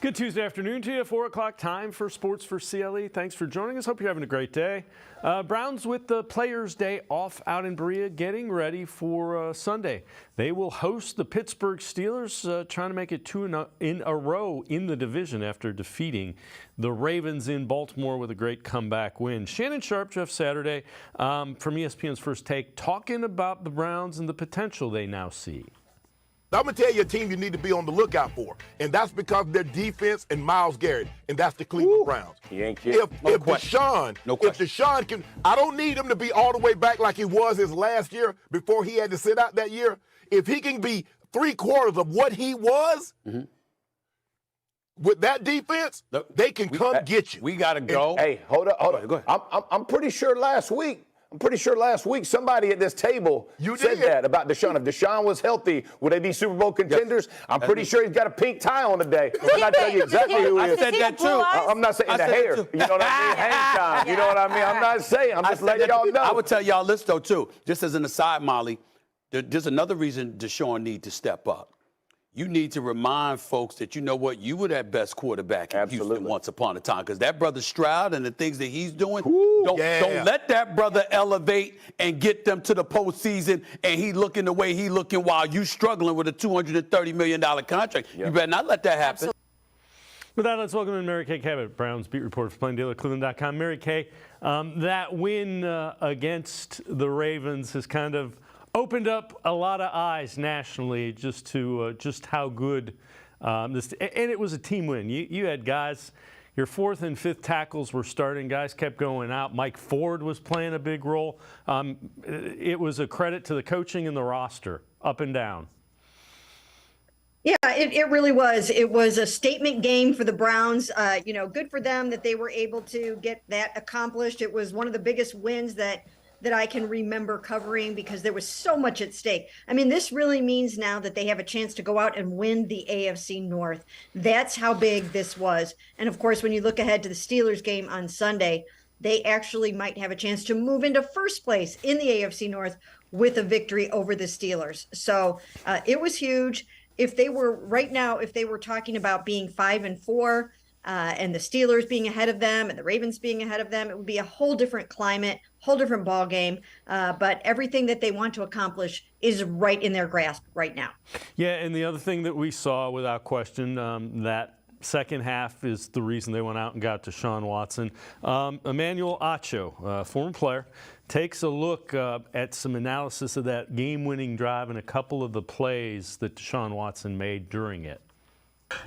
Good Tuesday afternoon to you. 4 o'clock time for Sports for CLE. Thanks for joining us. Hope you're having a great day. Browns with the Players' Day off out in Berea, getting ready for Sunday. They will host the Pittsburgh Steelers, trying to make it two in a row in the division after defeating the Ravens in Baltimore with a great comeback win. Shannon Sharp, Jeff Saturday, from ESPN's First Take, talking about the Browns and the potential they now see. I'm going to tell you a team you need to be on the lookout for, and that's because of their defense and Myles Garrett, and that's the Cleveland Browns. He ain't kidding. If Deshaun can, I don't need him to be all the way back like he was his last year before he had to sit out that year. If he can be 3/4 of what he was with that defense, they can come get you. We got to go. Hey, hold on. Go ahead. I'm pretty sure last week somebody at this table said that about Deshaun. If Deshaun was healthy, would they be Super Bowl contenders? Yes. I'm pretty sure he's got a pink tie on today. I'm not telling you exactly who he is. I said that too. I'm not saying the hair. You know what I mean? Hang time. You know what I mean? I'm not saying. I'm just letting y'all know. I would tell y'all this, though, too. Just as an aside, Molly, there's another reason Deshaun needs to step up. You need to remind folks that, you know what, you were that best quarterback in Houston once upon a time. Because that brother Stroud and the things that he's doing, don't let that brother elevate and get them to the postseason and he looking the way he looking while you struggling with a $230 million contract. Yep. You better not let that happen. Absolutely. With that, let's welcome in Mary Kay Cabot, Browns beat reporter for Plain Dealer, cleveland.com. Mary Kay, that win against the Ravens has kind of opened up a lot of eyes nationally just to just how good this, and it was a team win. You had guys, your fourth and fifth tackles were starting. Guys kept going out. Mike Ford was playing a big role. It was a credit to the coaching and the roster, up and down. Yeah, it really was. It was a statement game for the Browns. Good for them that they were able to get that accomplished. It was one of the biggest wins that I can remember covering because there was so much at stake. I mean, this really means now that they have a chance to go out and win the AFC North. That's how big this was. And of course, when you look ahead to the Steelers game on Sunday, they actually might have a chance to move into first place in the AFC North with a victory over the Steelers. So it was huge. If they were talking about being 5-4, and the Steelers being ahead of them and the Ravens being ahead of them, it would be a whole different climate, whole different ball game. But everything that they want to accomplish is right in their grasp right now. Yeah, and the other thing that we saw without question, that second half is the reason they went out and got Deshaun Watson. Emmanuel Acho, former player, takes a look at some analysis of that game-winning drive and a couple of the plays that Deshaun Watson made during it.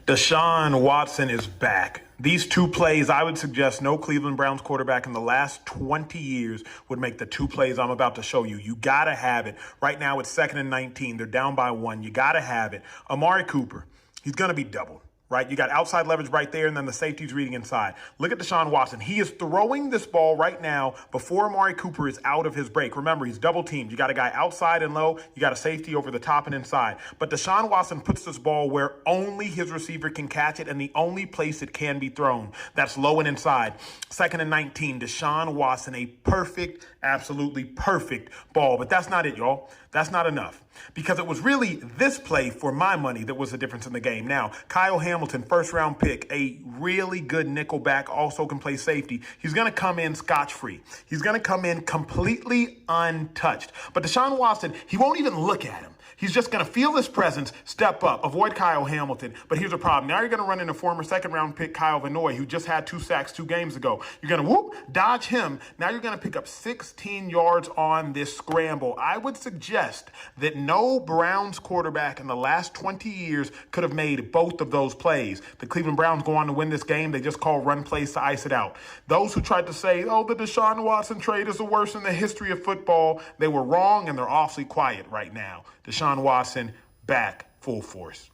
Deshaun Watson is back. These two plays, I would suggest no Cleveland Browns quarterback in the last 20 years would make the two plays I'm about to show you. You got to have it. Right now it's 2nd and 19. They're down by 1. You got to have it. Amari Cooper, he's going to be doubled. Right? You got outside leverage right there, and then the safety's reading inside. Look at Deshaun Watson. He is throwing this ball right now before Amari Cooper is out of his break. Remember, he's double teamed. You got a guy outside and low. You got a safety over the top and inside. But Deshaun Watson puts this ball where only his receiver can catch it and the only place it can be thrown. That's low and inside. 2nd and 19. Deshaun Watson, a perfect, absolutely perfect ball. But that's not it, y'all. That's not enough. Because it was really this play, for my money, that was the difference in the game. Now, Kyle Hamilton, first-round pick, a really good nickelback, also can play safety. He's going to come in scotch-free. He's going to come in completely untouched. But Deshaun Watson, he won't even look at him. He's just going to feel his presence, step up, avoid Kyle Hamilton. But here's a problem. Now you're going to run into former second-round pick Kyle Van Noy, who just had 2 sacks 2 games ago. You're going to, dodge him. Now you're going to pick up 16 yards on this scramble. I would suggest that no Browns quarterback in the last 20 years could have made both of those plays. The Cleveland Browns go on to win this game. They just call run plays to ice it out. Those who tried to say, the Deshaun Watson trade is the worst in the history of football, they were wrong, and they're awfully quiet right now. Deshaun Watson back full force.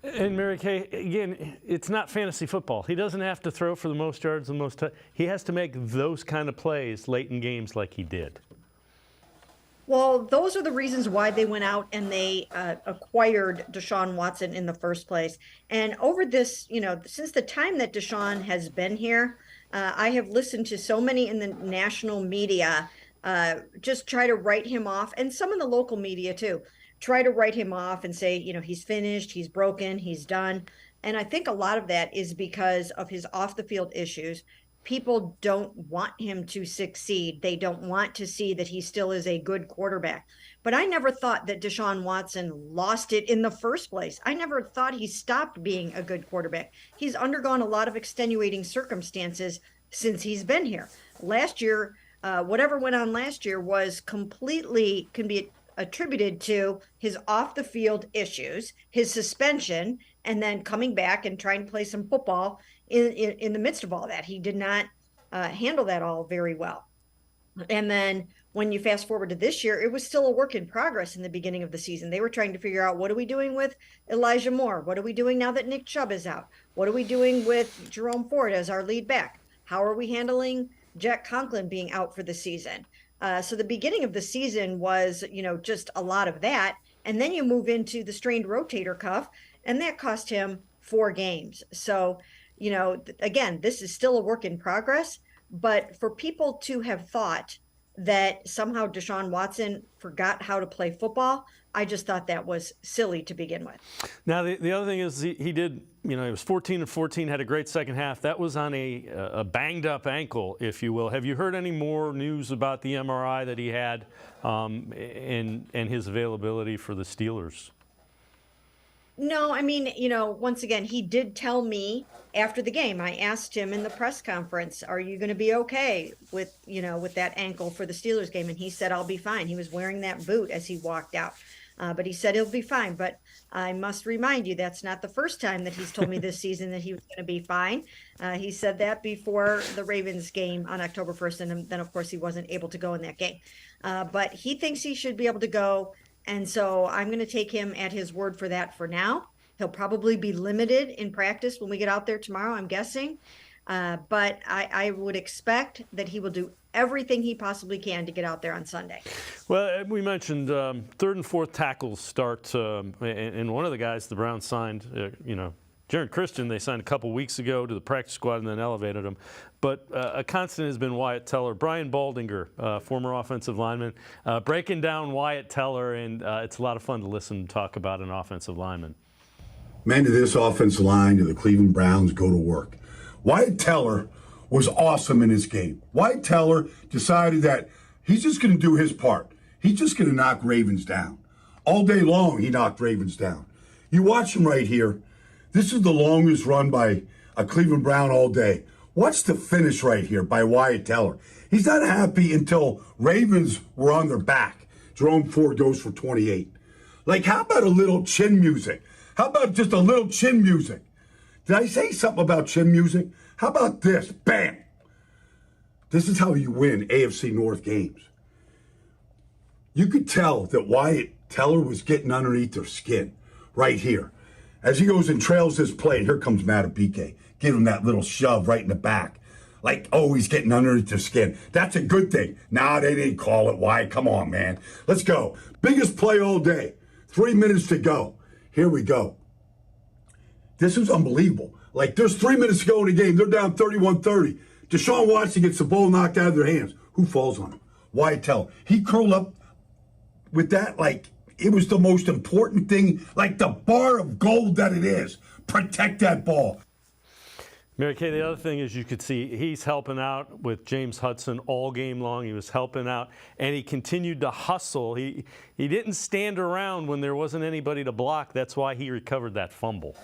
And Mary Kay, again, it's not fantasy football. He doesn't have to throw for the most yards and most he has to make those kind of plays late in games like he did. Well, those are the reasons why they went out and they acquired Deshaun Watson in the first place. And over this, since the time that Deshaun has been here, I have listened to so many in the national media just try to write him off, and some in the local media too, try to write him off and say, he's finished, he's broken, he's done. And I think a lot of that is because of his off the field issues. People don't want him to succeed. They don't want to see that he still is a good quarterback. But I never thought that Deshaun Watson lost it in the first place. I never thought he stopped being a good quarterback. He's undergone a lot of extenuating circumstances since he's been here. Last year, whatever went on last year can be attributed to his off the field issues, his suspension, and then coming back and trying to play some football in the midst of all that. He did not handle that all very well. And then when you fast forward to this year, it was still a work in progress in the beginning of the season. They were trying to figure out, what are we doing with Elijah Moore? What are we doing now that Nick Chubb is out? What are we doing with Jerome Ford as our lead back? How are we handling Jack Conklin being out for the season? So the beginning of the season was, just a lot of that. And then you move into the strained rotator cuff, and that cost him 4 games. So, again, this is still a work in progress. But for people to have thought that somehow Deshaun Watson forgot how to play football, I just thought that was silly to begin with. Now, the other thing is he did, he was 14-14, had a great second half. That was on a banged-up ankle, if you will. Have you heard any more news about the MRI that he had and his availability for the Steelers? No, I mean, once again, he did tell me after the game. I asked him in the press conference, are you going to be okay with that ankle for the Steelers game? And he said, I'll be fine. He was wearing that boot as he walked out. But he said he'll be fine. But I must remind you, that's not the first time that he's told me this season that he was going to be fine. He said that before the Ravens game on October 1st. And then, of course, he wasn't able to go in that game. But he thinks he should be able to go. And so I'm going to take him at his word for that for now. He'll probably be limited in practice when we get out there tomorrow, I'm guessing. But I would expect that he will do everything he possibly can to get out there on Sunday. Well, we mentioned third and fourth tackles start, and one of the guys the Browns signed, Jaron Christian, they signed a couple weeks ago to the practice squad and then elevated him. But a constant has been Wyatt Teller. Brian Baldinger, former offensive lineman, breaking down Wyatt Teller, and it's a lot of fun to listen to talk about an offensive lineman. Men of this offensive line to the Cleveland Browns go to work. Wyatt Teller was awesome in his game. Wyatt Teller decided that he's just going to do his part. He's just going to knock Ravens down. All day long, he knocked Ravens down. You watch him right here. This is the longest run by a Cleveland Brown all day. Watch the finish right here by Wyatt Teller. He's not happy until Ravens were on their back. Jerome Ford goes for 28. Like, how about a little chin music? How about just a little chin music? Did I say something about chin music? How about this? Bam! This is how you win AFC North games. You could tell that Wyatt Teller was getting underneath their skin right here. As he goes and trails this play, here comes Matabike. Give him that little shove right in the back. Like, oh, he's getting underneath their skin. That's a good thing. Nah, they didn't call it. Why? Come on, man. Let's go. Biggest play all day. 3 minutes to go. Here we go. This is unbelievable. Like, there's 3 minutes to go in the game. They're down 31-30. Deshaun Watson gets the ball knocked out of their hands. Who falls on him? Wyatt Teller. He curled up with that like it was the most important thing, like the bar of gold that it is. Protect that ball. Mary Kay, the other thing is you could see he's helping out with James Hudson all game long. He was helping out, and he continued to hustle. He didn't stand around when there wasn't anybody to block. That's why he recovered that fumble.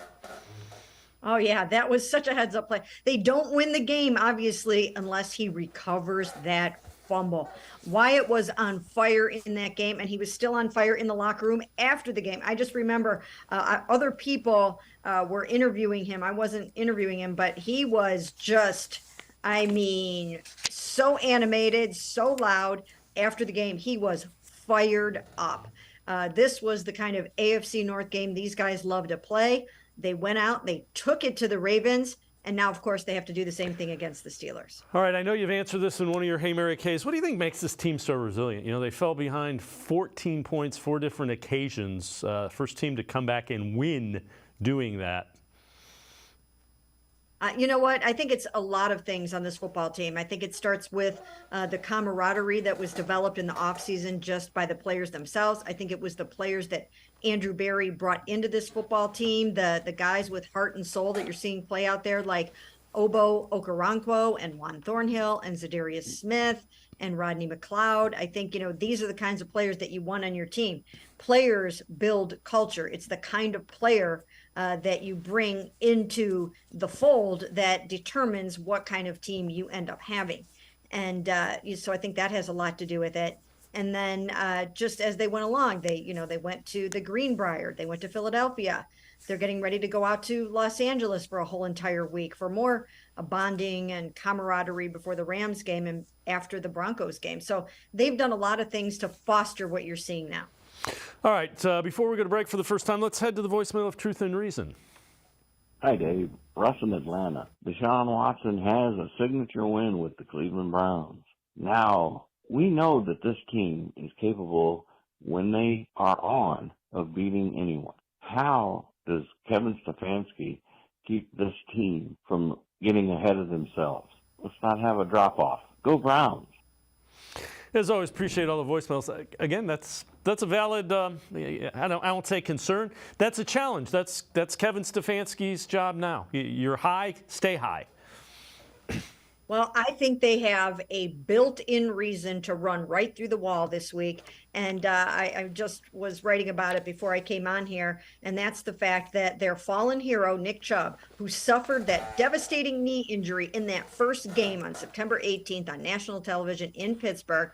Oh, yeah, that was such a heads-up play. They don't win the game, obviously, unless he recovers that fumble. Wyatt was on fire in that game, and he was still on fire in the locker room after the game. I just remember other people were interviewing him. I wasn't interviewing him, but he was just, so animated, so loud after the game. He was fired up. This was the kind of AFC North game these guys love to play. They went out, they took it to the Ravens, and now, of course, they have to do the same thing against the Steelers. All right, I know you've answered this in one of your Hey Mary Kays. What do you think makes this team so resilient? They fell behind 14 points, 4 different occasions. First team to come back and win doing that. You know what? I think it's a lot of things on this football team. I think it starts with the camaraderie that was developed in the offseason just by the players themselves. I think it was the players that Andrew Berry brought into this football team, the guys with heart and soul that you're seeing play out there, like Obo Okoronkwo and Juan Thornhill and Zadarius Smith and Rodney McLeod. I think, these are the kinds of players that you want on your team. Players build culture. It's the kind of player that you bring into the fold that determines what kind of team you end up having. And so I think that has a lot to do with it. And then just as they went along, they went to the Greenbrier, they went to Philadelphia. They're getting ready to go out to Los Angeles for a whole entire week for more bonding and camaraderie before the Rams game and after the Broncos game. So they've done a lot of things to foster what you're seeing now. All right, before we go to break for the first time, let's head to the voicemail of Truth and Reason. Hi, Dave. Russ in Atlanta. Deshaun Watson has a signature win with the Cleveland Browns. Now, we know that this team is capable, when they are on, of beating anyone. How does Kevin Stefanski keep this team from getting ahead of themselves? Let's not have a drop-off. Go Browns. As always, appreciate all the voicemails. Again, that's a valid, I won't say concern. That's a challenge. That's Kevin Stefanski's job now. You're high, stay high. Well, I think they have a built-in reason to run right through the wall this week. And I just was writing about it before I came on here. And that's the fact that their fallen hero, Nick Chubb, who suffered that devastating knee injury in that first game on September 18th on national television in Pittsburgh,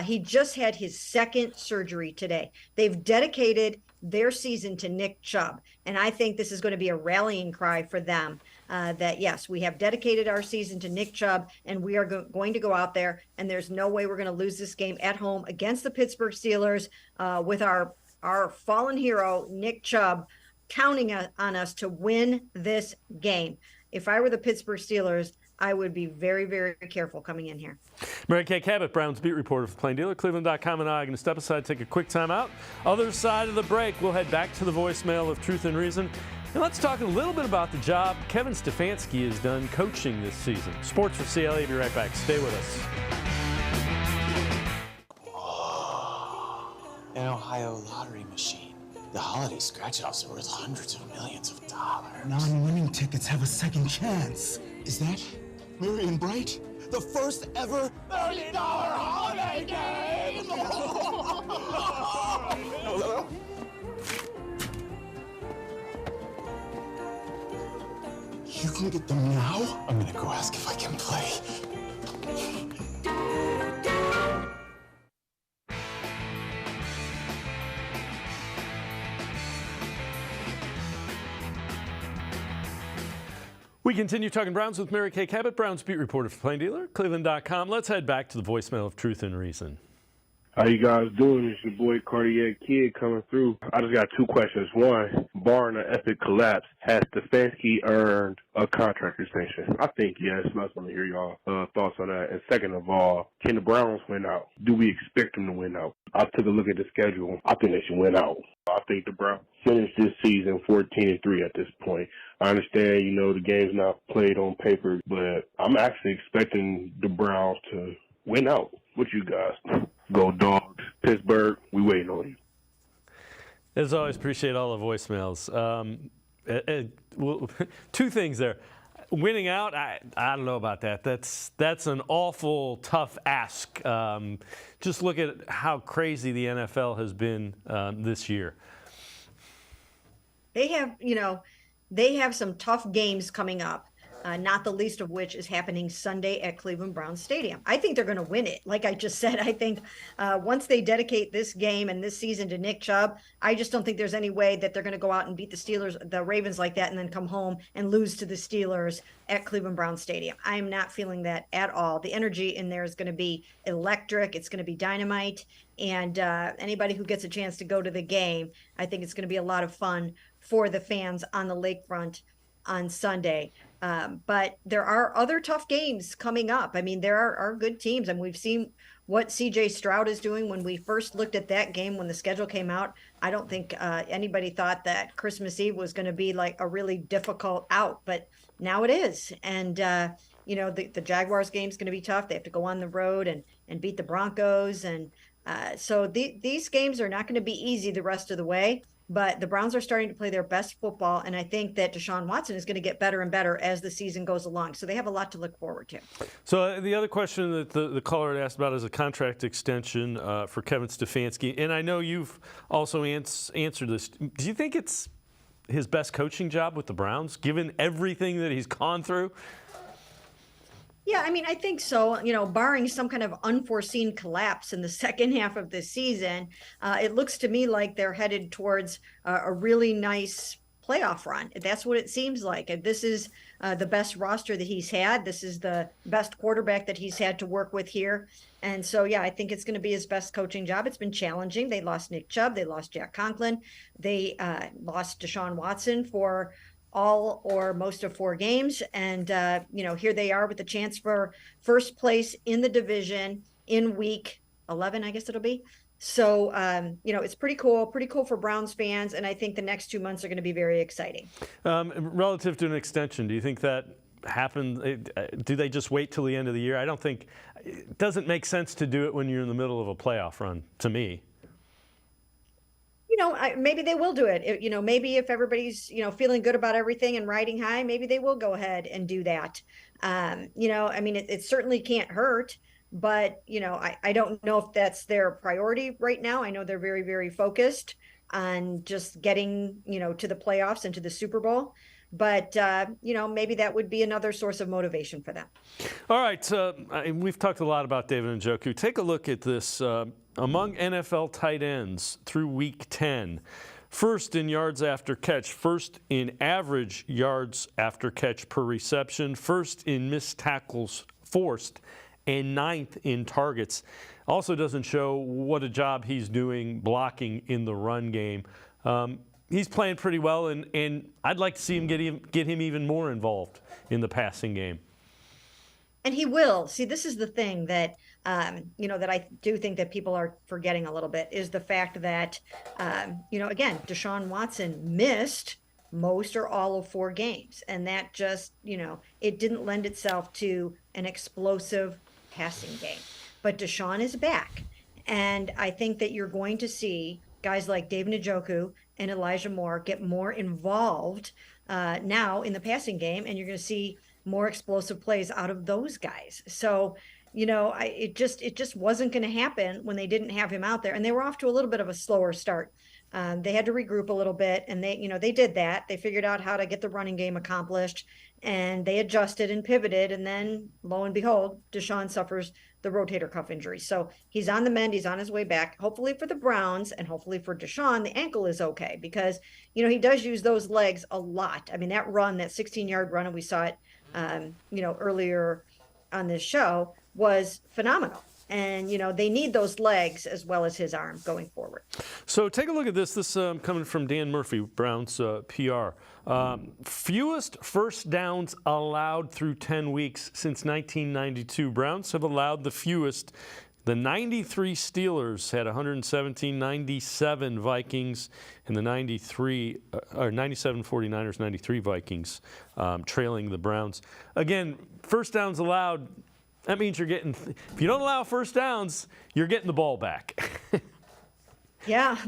he just had his second surgery today. They've dedicated their season to Nick Chubb. And I think this is going to be a rallying cry for them. That, yes, we have dedicated our season to Nick Chubb, and we are going to go out there, and there's no way we're going to lose this game at home against the Pittsburgh Steelers with our fallen hero, Nick Chubb, counting on us to win this game. If I were the Pittsburgh Steelers, I would be very, very careful coming in here. Mary Kay Cabot, Browns beat reporter for Plain Dealer, cleveland.com, and I are going to step aside, take a quick time out. Other side of the break, we'll head back to the voicemail of Truth and Reason. And let's talk a little bit about the job Kevin Stefanski has done coaching this season. Sports4CLE, be right back. Stay with us. An Ohio lottery machine. The holiday scratch-offs are worth hundreds of millions of dollars. Non-winning tickets have a second chance. Is that Miriam Bright? The first ever $1 million holiday game! Hello? You can get them now? I'm gonna go ask if I can play. We continue talking Browns with Mary Kay Cabot, Browns beat reporter for Plain Dealer, cleveland.com. Let's head back to the voicemail of Truth and Reason. How you guys doing? It's your boy Cardiac Kid coming through. I just got two questions. One, barring an epic collapse, has Stefanski earned a contract extension? I think yes. I just want to hear y'all thoughts on that. And second of all, can the Browns win out? Do we expect them to win out? I took a look at the schedule. I think they should win out. I think the Browns finish this season 14-3 at this point. I understand, the game's not played on paper, but I'm actually expecting the Browns to win out. What you guys? Go Dogs. Pittsburgh, we waiting on you. As always, appreciate all the voicemails. Two things there. Winning out, I don't know about that. That's an awful tough ask. Just look at how crazy the NFL has been this year. They have some tough games coming up. Not the least of which is happening Sunday at Cleveland Browns Stadium. I think they're going to win it. Like I just said, I think once they dedicate this game and this season to Nick Chubb, I just don't think there's any way that they're going to go out and beat the Ravens like that and then come home and lose to the Steelers at Cleveland Browns Stadium. I'm not feeling that at all. The energy in there is going to be electric. It's going to be dynamite. And anybody who gets a chance to go to the game, I think it's going to be a lot of fun for the fans on the lakefront on Sunday. But there are other tough games coming up. I mean, there are good teams, and we've seen what CJ Stroud is doing. When we first looked at that game, when the schedule came out, I don't think anybody thought that Christmas Eve was going to be like a really difficult out, but now it is. And, the Jaguars game is going to be tough. They have to go on the road and beat the Broncos. And so these games are not going to be easy the rest of the way. But the Browns are starting to play their best football, and I think that Deshaun Watson is going to get better and better as the season goes along. So they have a lot to look forward to. So the other question that the caller had asked about is a contract extension for Kevin Stefanski. And I know you've also answered this. Do you think it's his best coaching job with the Browns, given everything that he's gone through? Yeah, I mean, I think so. Barring some kind of unforeseen collapse in the second half of the season, it looks to me like they're headed towards a really nice playoff run. That's what it seems like. And this is the best roster that he's had. This is the best quarterback that he's had to work with here. And so, yeah, I think it's going to be his best coaching job. It's been challenging. They lost Nick Chubb. They lost Jack Conklin. They lost Deshaun Watson for all or most of 4 games. And, here they are with the chance for first place in the division in week 11, I guess it'll be. So, it's pretty cool for Browns fans. And I think the next 2 months are going to be very exciting. Relative to an extension, do you think that happened? Do they just wait till the end of the year? I don't think it doesn't make sense to do it when you're in the middle of a playoff run, to me. Maybe they will do it. Maybe if everybody's, feeling good about everything and riding high, maybe they will go ahead and do that. It certainly can't hurt, but, I don't know if that's their priority right now. I know they're very, very focused on just getting, to the playoffs and to the Super Bowl. But, maybe that would be another source of motivation for them. All right. We've talked a lot about David Njoku. Take a look at this. Among NFL tight ends through week 10, first in yards after catch, first in average yards after catch per reception, first in missed tackles forced, and 9th in targets. Also doesn't show what a job he's doing blocking in the run game. He's playing pretty well, and I'd like to see him get him even more involved in the passing game. And he will. See, this is the thing that, that I do think that people are forgetting a little bit, is the fact that, again, Deshaun Watson missed most or all of 4 games. And that just, it didn't lend itself to an explosive passing game. But Deshaun is back. And I think that you're going to see guys like David Njoku and Elijah Moore get more involved now in the passing game. And you're going to see more explosive plays out of those guys. So, it just wasn't going to happen when they didn't have him out there, and they were off to a little bit of a slower start. They had to regroup a little bit, and they did that. They figured out how to get the running game accomplished, and they adjusted and pivoted. And then lo and behold, Deshaun suffers the rotator cuff injury. So he's on the mend. He's on his way back. Hopefully for the Browns and hopefully for Deshaun, the ankle is okay, because, he does use those legs a lot. I mean, that 16-yard run, and we saw it earlier on this show, was phenomenal. And, they need those legs as well as his arm going forward. So take a look at this. This coming from Dan Murphy, Browns PR. Fewest first downs allowed through 10 weeks since 1992. Browns have allowed the fewest. The 93 Steelers had 117, 97 Vikings, and the 97 49ers, 93 Vikings trailing the Browns. Again, first downs allowed, that means you're getting, if you don't allow first downs, you're getting the ball back. Yeah,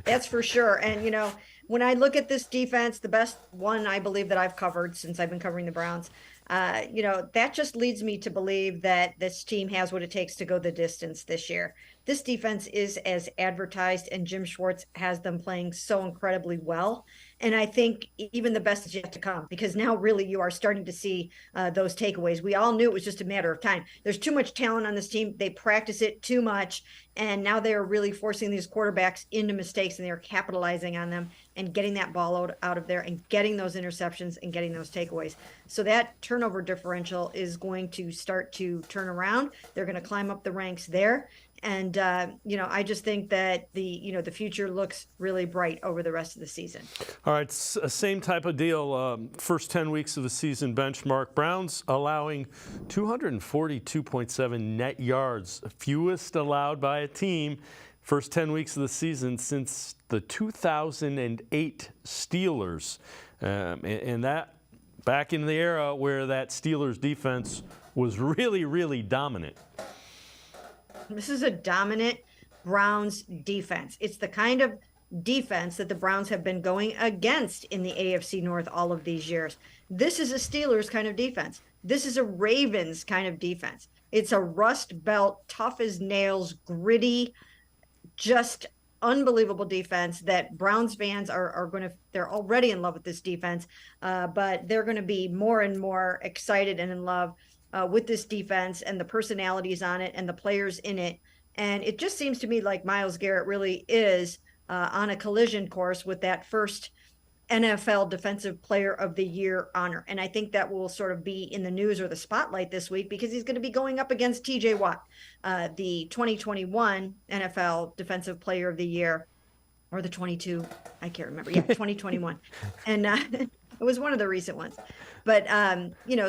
that's for sure. And, when I look at this defense, the best one I believe that I've covered since I've been covering the Browns, that just leads me to believe that this team has what it takes to go the distance this year. This defense is as advertised, and Jim Schwartz has them playing so incredibly well. And I think even the best is yet to come, because now really you are starting to see those takeaways. We all knew it was just a matter of time. There's too much talent on this team. They practice it too much. And now they're really forcing these quarterbacks into mistakes, and they're capitalizing on them and getting that ball out of there and getting those interceptions and getting those takeaways. So that turnover differential is going to start to turn around. They're going to climb up the ranks there. And, I just think that the future looks really bright over the rest of the season. All right, same type of deal. First 10 weeks of the season benchmark. Browns allowing 242.7 net yards, fewest allowed by a team. First 10 weeks of the season since the 2008 Steelers. And that back in the era where that Steelers defense was really, really dominant. This is a dominant Browns defense. It's the kind of defense that the Browns have been going against in the AFC North all of these years. This is a Steelers kind of defense. This is a Ravens kind of defense. It's a rust belt, tough as nails, gritty, just unbelievable defense that Browns fans are going to, they're already in love with this defense, but they're going to be more and more excited and in love with this defense and the personalities on it and the players in it. And it just seems to me like Myles Garrett really is on a collision course with that first NFL Defensive Player of the Year honor. And I think that will sort of be in the news or the spotlight this week because he's going to be going up against TJ Watt, the 2021 NFL Defensive Player of the Year, or the 22, I can't remember. Yeah, 2021. And it was one of the recent ones. But,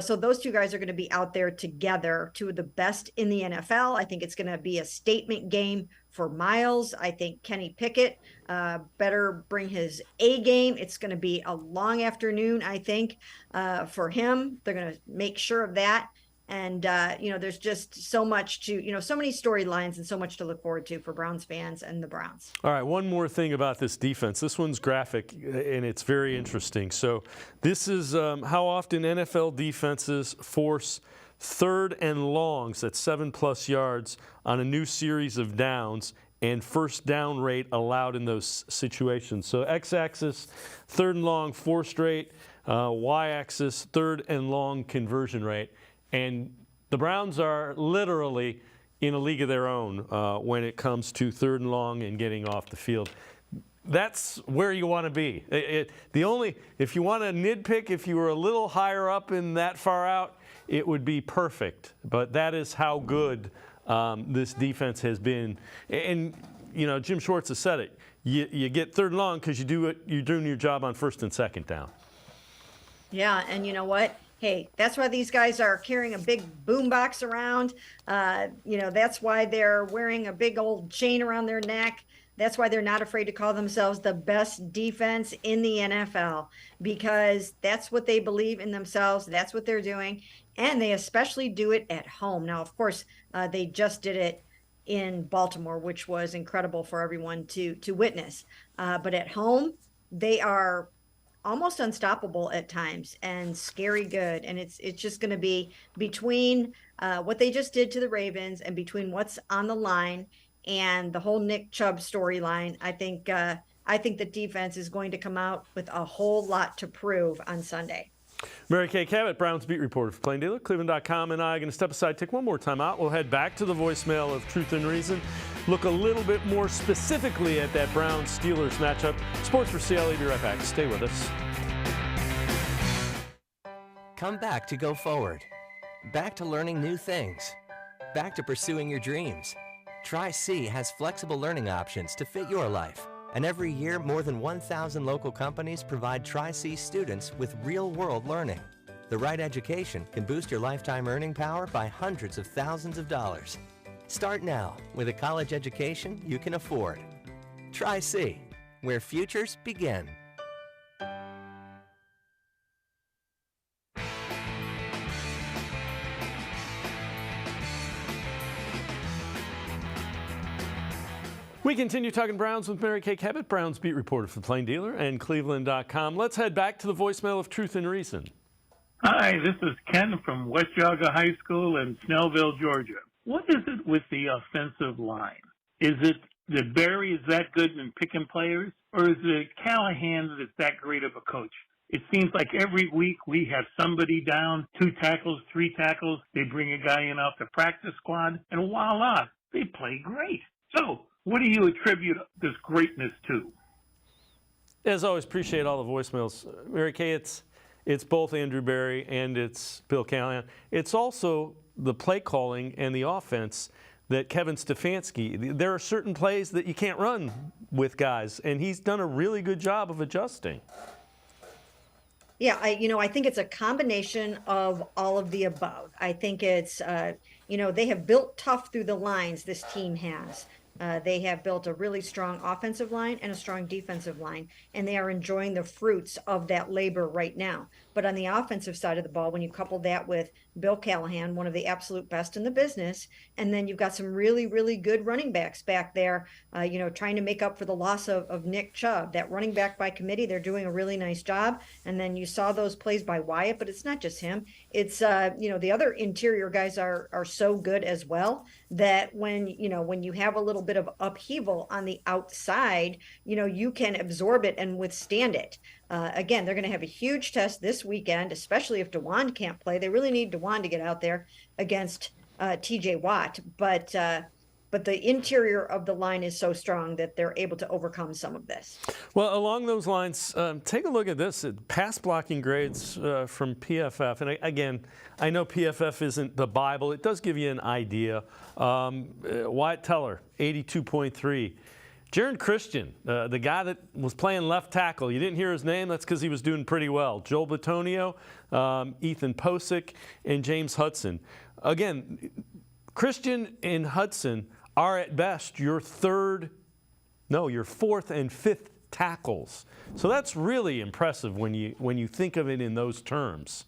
so those two guys are going to be out there together, two of the best in the NFL. I think it's going to be a statement game for Myles. I think Kenny Pickett better bring his A game. It's going to be a long afternoon, I think, for him. They're going to make sure of that. And, there's just so much to, so many storylines and so much to look forward to for Browns fans and the Browns. All right, one more thing about this defense. This one's graphic, and it's very interesting. So this is how often NFL defenses force third and longs at 7+ yards on a new series of downs and first down rate allowed in those situations. So x-axis, third and long, forced rate, y-axis, third and long conversion rate. And the Browns are literally in a league of their own when it comes to third and long and getting off the field. That's where you want to be. If you want to nitpick, if you were a little higher up and that far out, it would be perfect. But that is how good this defense has been. And, Jim Schwartz has said it. You get third and long because you're doing your job on first and second down. Yeah, and you know what? Hey, that's why these guys are carrying a big boombox around. That's why they're wearing a big old chain around their neck. That's why they're not afraid to call themselves the best defense in the NFL, because that's what they believe in themselves. That's what they're doing. And they especially do it at home. Now, of course, they just did it in Baltimore, which was incredible for everyone to witness. But at home, they are almost unstoppable at times and scary good. And it's just going to be between what they just did to the Ravens and between what's on the line and the whole Nick Chubb storyline. I think the defense is going to come out with a whole lot to prove on Sunday. Mary Kay Cabot, Browns beat reporter for Plain Dealer, cleveland.com, and I are going to step aside, take one more time out. We'll head back to the voicemail of Truth and Reason, look a little bit more specifically at that Browns-Steelers matchup. Sports4CLE, be right back. Stay with us. Come back to go forward. Back to learning new things. Back to pursuing your dreams. Tri-C has flexible learning options to fit your life. And every year, more than 1,000 local companies provide Tri-C students with real-world learning. The right education can boost your lifetime earning power by hundreds of thousands of dollars. Start now with a college education you can afford. Tri-C, where futures begin. We continue talking Browns with Mary Kay Cabot, Browns beat reporter for Plain Dealer and cleveland.com. Let's head back to the voicemail of Truth and Reason. Hi, this is Ken from West Yaga High School in Snellville, Georgia. What is it with the offensive line? Is it that Barry is that good in picking players, or is it Callahan that's that great of a coach? It seems like every week we have somebody down, 2 tackles, 3 tackles. They bring a guy in off the practice squad, and voila, they play great. So, what do you attribute this greatness to? As always, appreciate all the voicemails. Mary Kay, it's both Andrew Berry and it's Bill Callahan. It's also the play calling and the offense that Kevin Stefanski, there are certain plays that you can't run with guys, and he's done a really good job of adjusting. Yeah, I think it's a combination of all of the above. I think it's, they have built tough through the lines, this team has. They have built a really strong offensive line and a strong defensive line, and they are enjoying the fruits of that labor right now. But on the offensive side of the ball, when you couple that with Bill Callahan, one of the absolute best in the business, and then you've got some really, really good running backs back there, trying to make up for the loss of Nick Chubb. That running back by committee, they're doing a really nice job. And then you saw those plays by Wyatt, but it's not just him. It's, the other interior guys are so good as well that when you have a little bit of upheaval on the outside, you can absorb it and withstand it. Again, they're going to have a huge test this weekend, especially if Dawg can't play. They really need Dawg to get out there against TJ Watt. But the interior of the line is so strong that they're able to overcome some of this. Well, along those lines, take a look at this. Pass blocking grades from PFF. And again, I know PFF isn't the Bible. It does give you an idea. Wyatt Teller, 82.3. Jaron Christian, the guy that was playing left tackle, you didn't hear his name. That's because he was doing pretty well. Joel Bitonio, Ethan Posick, and James Hudson. Again, Christian and Hudson are at best your fourth and fifth tackles. So that's really impressive when you think of it in those terms.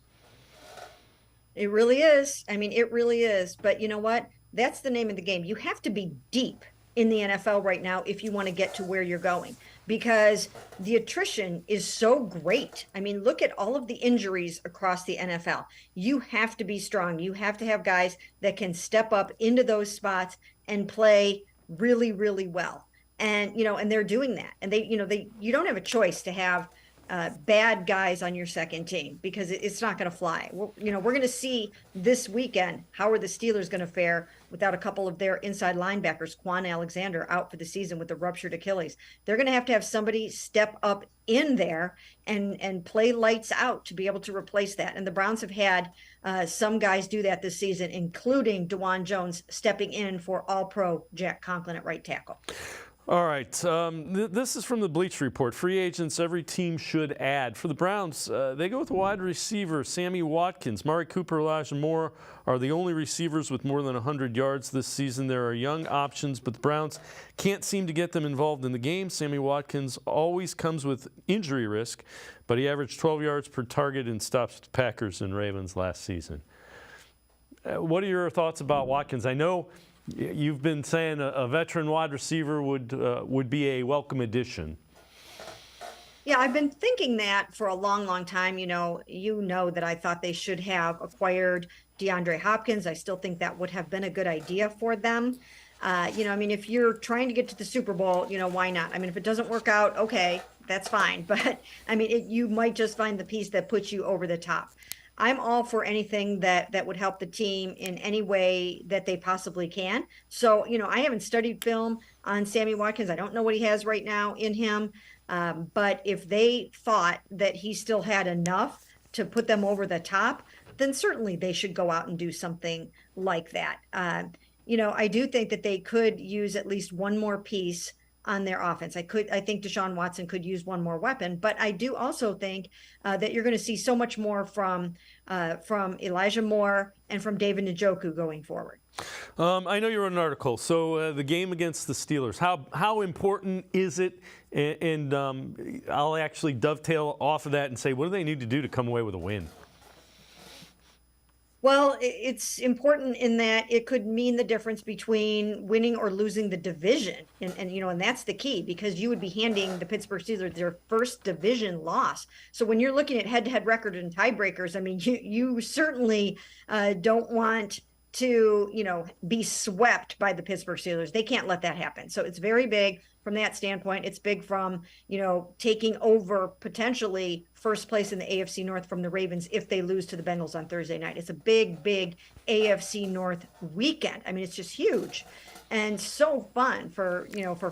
It really is. I mean, it really is. But you know what? That's the name of the game. You have to be deep in the NFL right now if you want to get to where you're going, because the attrition is so great. I mean, look at all of the injuries across the NFL. You have to be strong. You have to have guys that can step up into those spots and play really, really well. And, and they're doing that. And you don't have a choice to have bad guys on your second team, because it's not going to fly. We're going to see this weekend, how are the Steelers going to fare without a couple of their inside linebackers, Quan Alexander, out for the season with the ruptured Achilles. They're going to have somebody step up in there and play lights out to be able to replace that. And the Browns have had some guys do that this season, including DeJuan Jones stepping in for All-Pro Jack Conklin at right tackle. All right. This is from the Bleach Report. Free agents every team should add. For the Browns, they go with wide receiver Sammy Watkins. Mari Cooper, Elijah Moore are the only receivers with more than 100 yards this season. There are young options, but the Browns can't seem to get them involved in the game. Sammy Watkins always comes with injury risk, but he averaged 12 yards per target and stops the Packers and Ravens last season. What are your thoughts about Watkins? I know you've been saying a veteran wide receiver would be a welcome addition. Yeah, I've been thinking that for a long, long time. You know that I thought they should have acquired DeAndre Hopkins. I still think that would have been a good idea for them. If you're trying to get to the Super Bowl, why not? I mean, if it doesn't work out, okay, that's fine. But you might just find the piece that puts you over the top. I'm all for anything that would help the team in any way that they possibly can. So, I haven't studied film on Sammy Watkins. I don't know what he has right now in him. But if they thought that he still had enough to put them over the top, then certainly they should go out and do something like that. I do think that they could use at least one more piece on their offense. I think Deshaun Watson could use one more weapon, but I do also think that you're going to see so much more from Elijah Moore and from David Njoku going forward. I know you wrote an article. So the game against the Steelers, how important is it? And I'll actually dovetail off of that and say, what do they need to do to come away with a win? Well, it's important in that it could mean the difference between winning or losing the division. And that's the key, because you would be handing the Pittsburgh Steelers their first division loss. So when you're looking at head-to-head record and tiebreakers, you certainly don't want to, be swept by the Pittsburgh Steelers. They can't let that happen. So it's very big from that standpoint. It's big from, taking over potentially first place in the AFC North from the Ravens if they lose to the Bengals on Thursday night. It's a big, big AFC North weekend. It's just huge and so fun for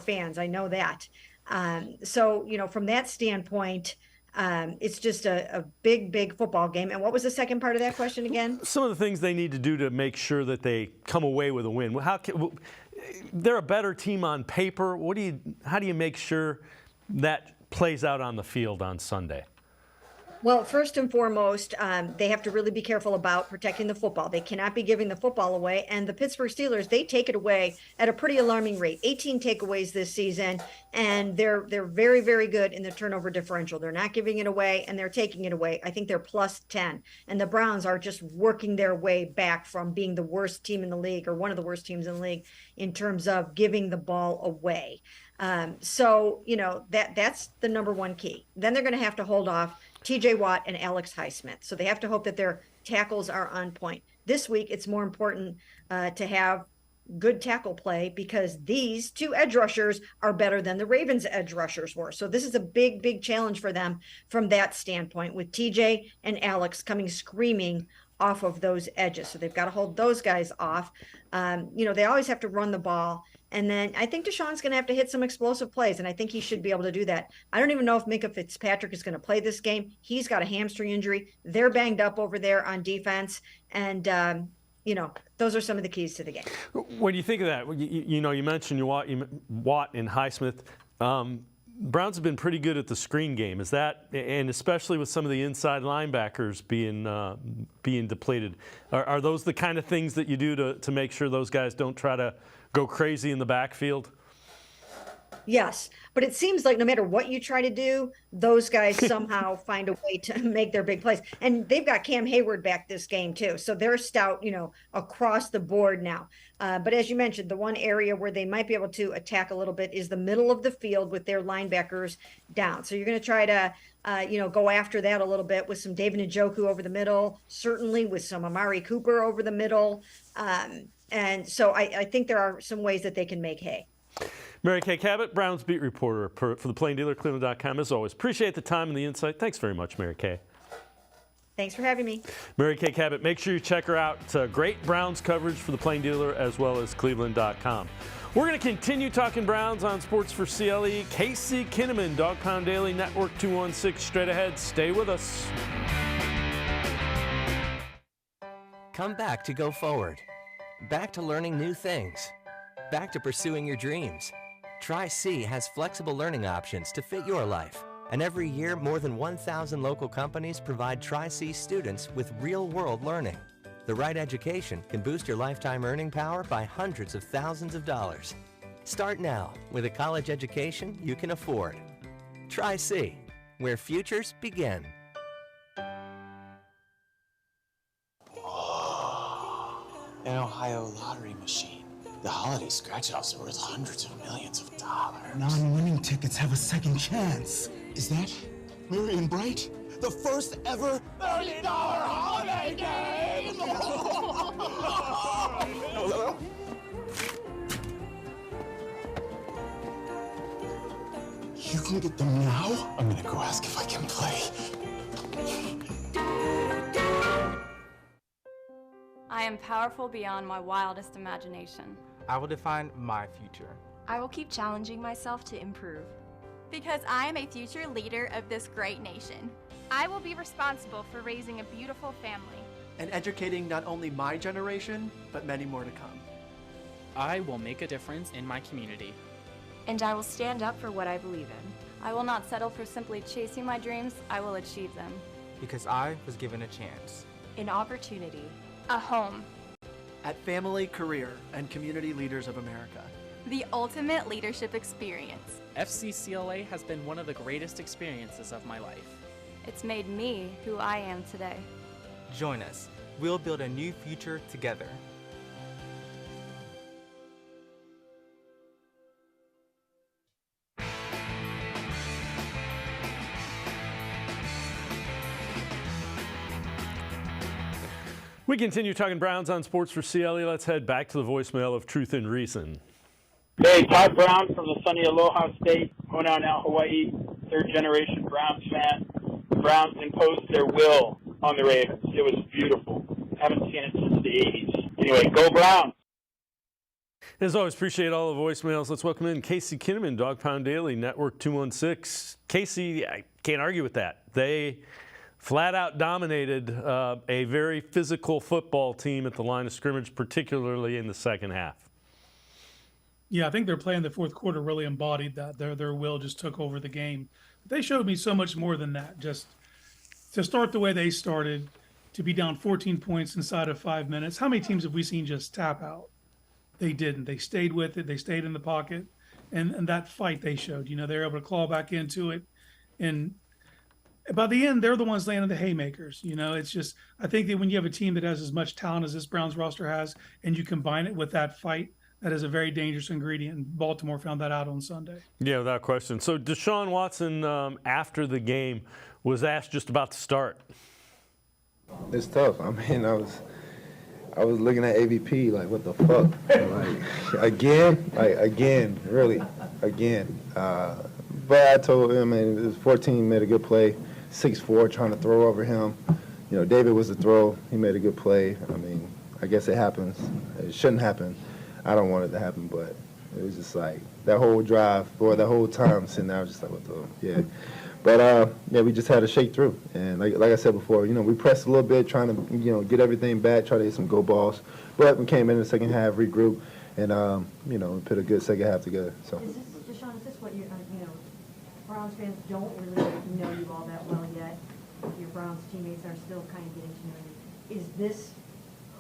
fans. I know that. From that standpoint, It's just a big, big football game. And what was the second part of that question again? Some of the things they need to do to make sure that they come away with a win. They're a better team on paper. How do you make sure that plays out on the field on Sunday? Well, first and foremost, they have to really be careful about protecting the football. They cannot be giving the football away. And the Pittsburgh Steelers, they take it away at a pretty alarming rate. 18 takeaways this season, and they're very, very good in the turnover differential. They're not giving it away, and they're taking it away. I think they're plus 10. And the Browns are just working their way back from being the worst team in the league, or one of the worst teams in the league, in terms of giving the ball away. So, that's the number one key. Then they're going to have to hold off TJ Watt and Alex Highsmith. So they have to hope that their tackles are on point. This week, it's more important to have good tackle play, because these two edge rushers are better than the Ravens edge rushers were. So this is a big, big challenge for them from that standpoint, with TJ and Alex coming screaming off of those edges. So they've got to hold those guys off. They always have to run the ball. And then I think Deshaun's going to have to hit some explosive plays, and I think he should be able to do that. I don't even know if Minkah Fitzpatrick is going to play this game. He's got a hamstring injury. They're banged up over there on defense, and those are some of the keys to the game. When you think of that, you mentioned Watt and Highsmith. Browns have been pretty good at the screen game. Is that, and especially with some of the inside linebackers being depleted, are those the kind of things that you do to make sure those guys don't try to go crazy in the backfield? Yes, but it seems like no matter what you try to do, those guys somehow find a way to make their big plays. And they've got Cam Hayward back this game too, so they're stout, across the board now. But as you mentioned, the one area where they might be able to attack a little bit is the middle of the field with their linebackers down. So you're going to try to, go after that a little bit with some David Njoku over the middle, certainly with some Amari Cooper over the middle. And so I think there are some ways that they can make hay. Mary Kay Cabot, Browns beat reporter for the Plain Dealer, cleveland.com. As always, appreciate the time and the insight. Thanks very much, Mary Kay. Thanks for having me. Mary Kay Cabot, make sure you check her out. Great Browns coverage for the Plain Dealer as well as cleveland.com. We're going to continue talking Browns on Sports4CLE. Casey Kinnamon, Dog Pound Daily Network 216, straight ahead. Stay with us. Come back to go forward. Back to learning new things. Back to pursuing your dreams. Tri-C has flexible learning options to fit your life. And every year, more than 1,000 local companies provide Tri-C students with real-world learning. The right education can boost your lifetime earning power by hundreds of thousands of dollars. Start now with a college education you can afford. Tri-C, where futures begin. An Ohio lottery machine. The holiday scratch-offs are worth hundreds of millions of dollars. Non-winning tickets have a second chance. Is that Marion Bright? The first ever $1 million holiday game! Hello? You can get them now? I'm gonna go ask if I can play. I am powerful beyond my wildest imagination. I will define my future. I will keep challenging myself to improve. Because I am a future leader of this great nation. I will be responsible for raising a beautiful family. And educating not only my generation, but many more to come. I will make a difference in my community. And I will stand up for what I believe in. I will not settle for simply chasing my dreams. I will achieve them. Because I was given a chance. An opportunity. A home. At Family, Career, and Community Leaders of America. The ultimate leadership experience. FCCLA has been one of the greatest experiences of my life. It's made me who I am today. Join us. We'll build a new future together. We continue talking Browns on Sports4CLE. Let's head back to the voicemail of Truth and Reason. Hey, Todd Brown from the sunny Aloha State, Honaunau, Hawaii, third-generation Browns fan. The Browns imposed their will on the Ravens. It was beautiful. Haven't seen it since the 80s. Anyway, go Browns. As always, appreciate all the voicemails. Let's welcome in Casey Kinnamon, Dog Pound Daily, Network 216. Casey, I can't argue with that. They flat out dominated a very physical football team at the line of scrimmage, particularly in the second half. Yeah, I think their play in the fourth quarter really embodied that. Their will just took over the game. They showed me so much more than that. Just to start the way they started, to be down 14 points inside of 5 minutes. How many teams have we seen just tap out? They didn't. They stayed with it. They stayed in the pocket. And that fight they showed, they were able to claw back into it. And by the end, they're the ones landing the haymakers. It's just, I think that when you have a team that has as much talent as this Browns roster has, and you combine it with that fight, that is a very dangerous ingredient. And Baltimore found that out on Sunday. Yeah, without question. So Deshaun Watson, after the game, was asked just about to start. It's tough. I mean, I was looking at AVP like, what the fuck? Again, really, again. But I told him, man, it was 14, made a good play, 6'4", trying to throw over him. David was the throw. He made a good play. I mean, I guess it happens. It shouldn't happen. I don't want it to happen, but it was just like that whole drive, that whole time sitting there, I was just like, what the, yeah. But, we just had to shake through. And like I said before, we pressed a little bit, trying to, get everything back, try to get some go balls. But we came in the second half, regroup, and, put a good second half together. So. Deshaun, is this what Browns fans don't really know you all that well yet? Your Browns teammates are still kind of getting to know you. Is this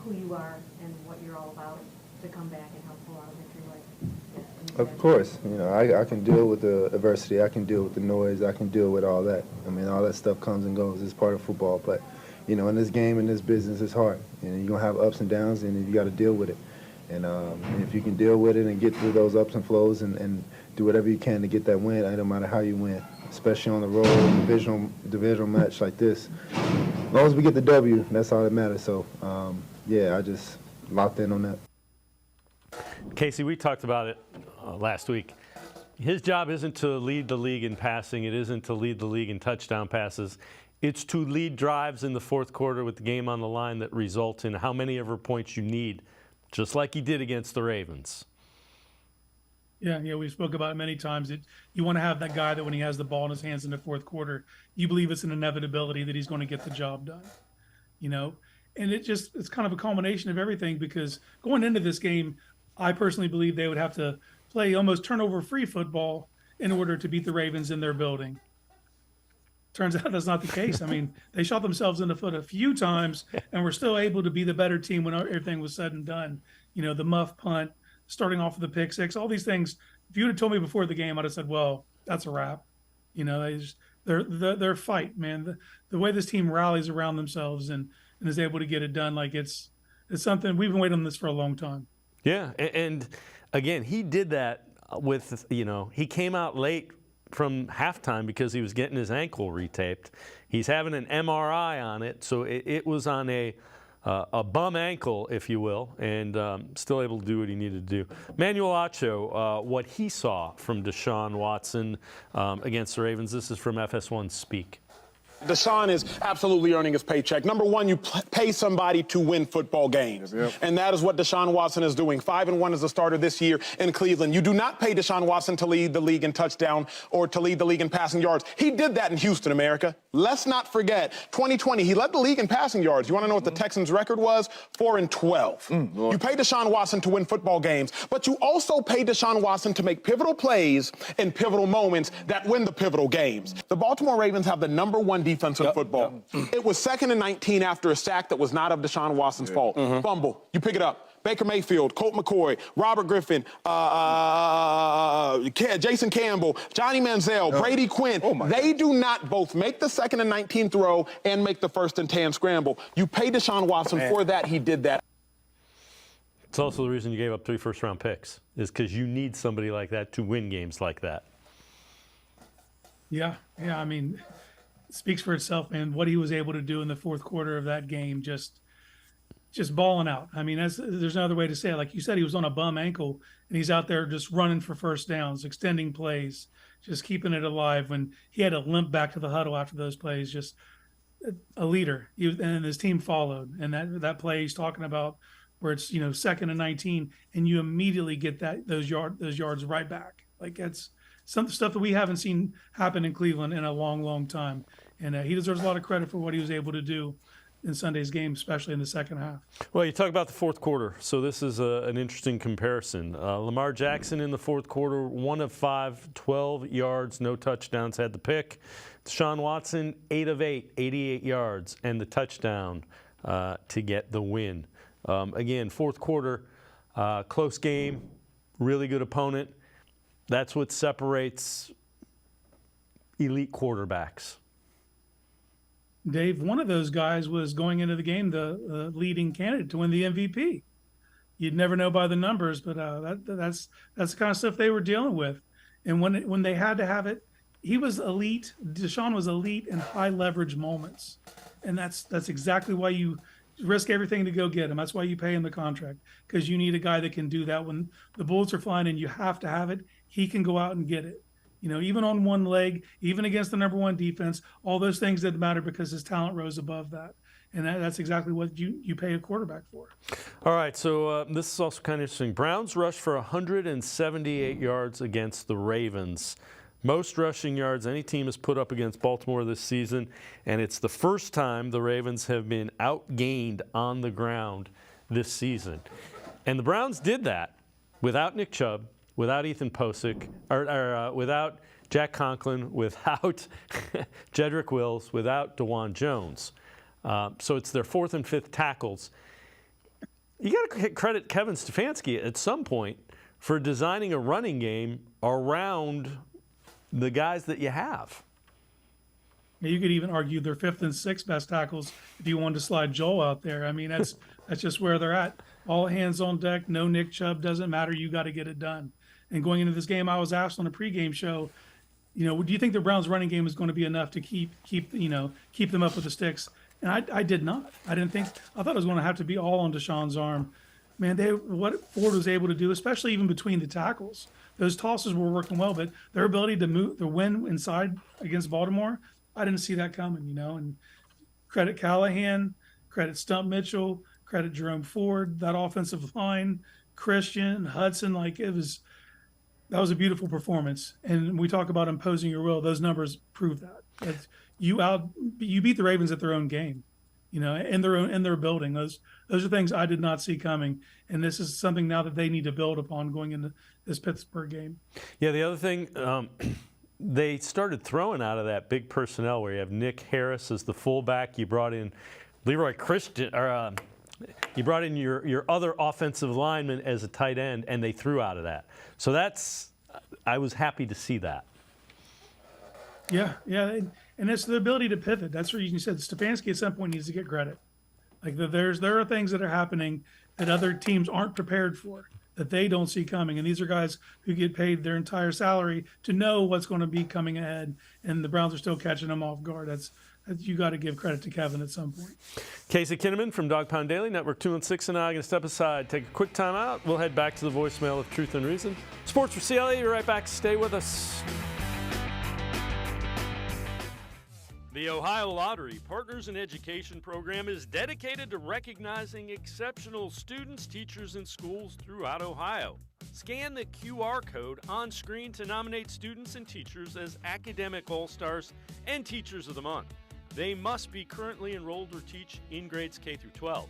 who you are and what you're all about to come back and help pull out a victory like that? Of course, I can deal with the adversity, I can deal with the noise, I can deal with all that. I mean, all that stuff comes and goes. It's part of football. But, in this game, in this business, it's hard. You're going to have ups and downs, and you got to deal with it. And if you can deal with it and get through those ups and flows and do whatever you can to get that win, it don't matter how you win, especially on the road, divisional match like this. As long as we get the W, that's all that matters. So, I just locked in on that. Casey, we talked about it last week. His job isn't to lead the league in passing. It isn't to lead the league in touchdown passes. It's to lead drives in the fourth quarter with the game on the line that result in how many ever points you need, just like he did against the Ravens. Yeah, we spoke about it many times. You want to have that guy that when he has the ball in his hands in the fourth quarter, you believe it's an inevitability that he's going to get the job done. And it's kind of a culmination of everything, because going into this game, I personally believe they would have to play almost turnover-free football in order to beat the Ravens in their building. Turns out that's not the case. I mean, they shot themselves in the foot a few times and were still able to be the better team when everything was said and done. The muff punt, starting off with the pick six, all these things. If you would have told me before the game, I'd have said, well, that's a wrap. Their fight, man. The way this team rallies around themselves and is able to get it done, like it's something we've been waiting on this for a long time. Yeah, and again, he did that with, he came out late from halftime because he was getting his ankle retaped. He's having an MRI on it, so it was on a bum ankle, if you will, and still able to do what he needed to do. Manuel Acho, what he saw from Deshaun Watson against the Ravens. This is from FS1 Speak. Deshaun is absolutely earning his paycheck. Number one, you pay somebody to win football games. Yep. And that is what Deshaun Watson is doing. 5-1 as a starter this year in Cleveland. You do not pay Deshaun Watson to lead the league in touchdown or to lead the league in passing yards. He did that in Houston, America. Let's not forget, 2020, he led the league in passing yards. You want to know what the Texans' record was? 4-12. You pay Deshaun Watson to win football games, but you also pay Deshaun Watson to make pivotal plays in pivotal moments that win the pivotal games. The Baltimore Ravens have the number one defense in football. It was 2nd and 19 after a sack that was not of Deshaun Watson's fault. Fumble. You pick it up. Baker Mayfield, Colt McCoy, Robert Griffin, Jason Campbell, Johnny Manziel, Brady Quinn. They do not both make the 2nd and 19 throw and make the 1st and 10 scramble. You pay Deshaun Watson for that. He did that. It's also the reason you gave up 3 first-round picks, is because you need somebody like that to win games like that. Yeah. I mean, it speaks for itself, man. What he was able to do in the fourth quarter of that game, just balling out. I mean, there's no other way to say it. Like you said, he was on a bum ankle, and he's out there just running for first downs, extending plays, just keeping it alive. When he had to limp back to the huddle after those plays, just a leader. And his team followed. And that play he's talking about where it's, you know, 2nd and 19, and you immediately get those yards right back. Like, it's some stuff that we haven't seen happen in Cleveland in a long, long time. And he deserves a lot of credit for what he was able to do in Sunday's game, especially in the second half. Well, you talk about the fourth quarter, so this is an interesting comparison. Lamar Jackson in the fourth quarter, 1 of 5, 12 yards, no touchdowns, had the pick. Deshaun Watson, 8 of 8, 88 yards, and the touchdown to get the win. Again, fourth quarter, close game, really good opponent. That's what separates elite quarterbacks. Dave, one of those guys was going into the game the leading candidate to win the MVP. You'd never know by the numbers, but that's the kind of stuff they were dealing with. And when they had to have it, he was elite. Deshaun was elite in high leverage moments, and that's exactly why you risk everything to go get him. That's why you pay him the contract, because you need a guy that can do that when the bullets are flying and you have to have it. He can go out and get it. You know, even on one leg, even against the number 1 defense, all those things didn't matter because his talent rose above that. And that's exactly what you pay a quarterback for. All right, so this is also kind of interesting. Browns rushed for 178 yards against the Ravens. Most rushing yards any team has put up against Baltimore this season, and it's the first time the Ravens have been outgained on the ground this season. And the Browns did that without Nick Chubb, without Ethan Posick, without Jack Conklin, without Jedrick Wills, without DeJuan Jones. So it's their 4th and 5th tackles. You got to credit Kevin Stefanski at some point for designing a running game around the guys that you have. You could even argue their 5th and 6th best tackles if you wanted to slide Joel out there. I mean, that's just where they're at. All hands on deck, no Nick Chubb, doesn't matter. You got to get it done. And going into this game, I was asked on a pregame show, you know, do you think the Browns' running game is going to be enough to keep them up with the sticks? And I did not. I thought it was going to have to be all on Deshaun's arm. Man, what Ford was able to do, especially even between the tackles, those tosses were working well, but their ability to move, the win inside against Baltimore, I didn't see that coming, you know. And credit Callahan, credit Stump Mitchell, credit Jerome Ford, that offensive line, Christian, Hudson, that was a beautiful performance. And we talk about imposing your will; those numbers prove that. You beat the Ravens at their own game, you know, in their building. Those are things I did not see coming, and this is something now that they need to build upon going into this Pittsburgh game. Yeah, the other thing, they started throwing out of that big personnel where you have Nick Harris as the fullback. You brought in Leroy Christian, or you brought in your other offensive lineman as a tight end, and they threw out of that. So I was happy to see that. Yeah, and it's the ability to pivot. That's where you said Stefanski at some point needs to get credit. Like there are things that are happening that other teams aren't prepared for, that they don't see coming. And these are guys who get paid their entire salary to know what's going to be coming ahead, and the Browns are still catching them off guard. That's you got to give credit to Kevin at some point. Casey Kinnamon from Dog Pound Daily, Network 216, and I are going to step aside, take a quick time out. We'll head back to the voicemail of Truth and Reason. Sports4CLE, you're right back. Stay with us. The Ohio Lottery Partners in Education program is dedicated to recognizing exceptional students, teachers, and schools throughout Ohio. Scan the QR code on screen to nominate students and teachers as Academic All-Stars and Teachers of the Month. They must be currently enrolled or teach in grades K through 12.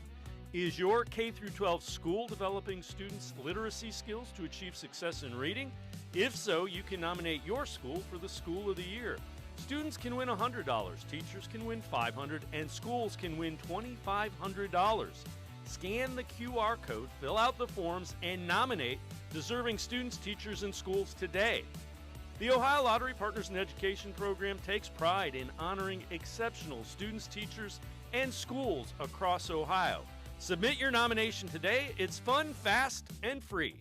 Is your K through 12 school developing students' literacy skills to achieve success in reading? If so, you can nominate your school for the School of the Year. Students can win $100, teachers can win $500, and schools can win $2,500. Scan the QR code, fill out the forms, and nominate deserving students, teachers, and schools today. The Ohio Lottery Partners in Education program takes pride in honoring exceptional students, teachers, and schools across Ohio. Submit your nomination today. It's fun, fast, and free.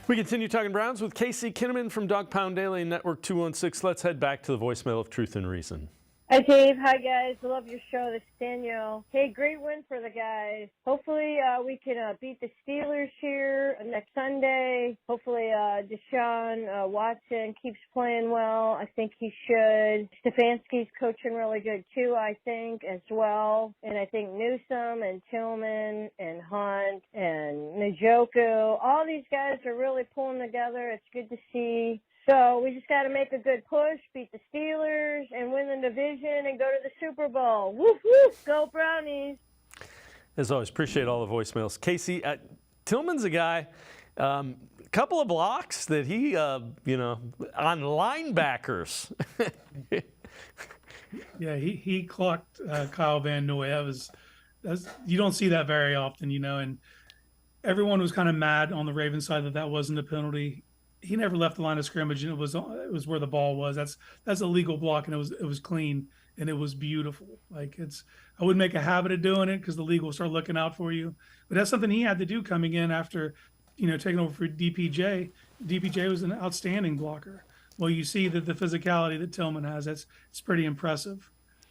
We continue talking Browns with Casey Kinnamon from Dog Pound Daily and Network 216. Let's head back to the voicemail of Truth and Reason. Hi, Dave. Hi, guys. I love your show. This is Danielle. Hey, great win for the guys. Hopefully, we can beat the Steelers here next Sunday. Hopefully, Deshaun Watson keeps playing well. I think he should. Stefanski's coaching really good, too, I think, as well. And I think Newsome and Tillman and Hunt and Njoku, all these guys are really pulling together. It's good to see. So we just got to make a good push, beat the Steelers, and win the division and go to the Super Bowl. Woof, woof, go Brownies. As always, appreciate all the voicemails. Casey, Tillman's a guy, couple of blocks that he, on linebackers. Yeah, he clocked Kyle Van Noy. You don't see that very often, and everyone was kind of mad on the Ravens side that wasn't a penalty. He never left the line of scrimmage, and it was where the ball was. That's a legal block, and it was clean, and it was beautiful. I wouldn't make a habit of doing it because the league will start looking out for you. But that's something he had to do coming in after, taking over for DPJ. DPJ was an outstanding blocker. Well, you see that the physicality that Tillman has, it's pretty impressive.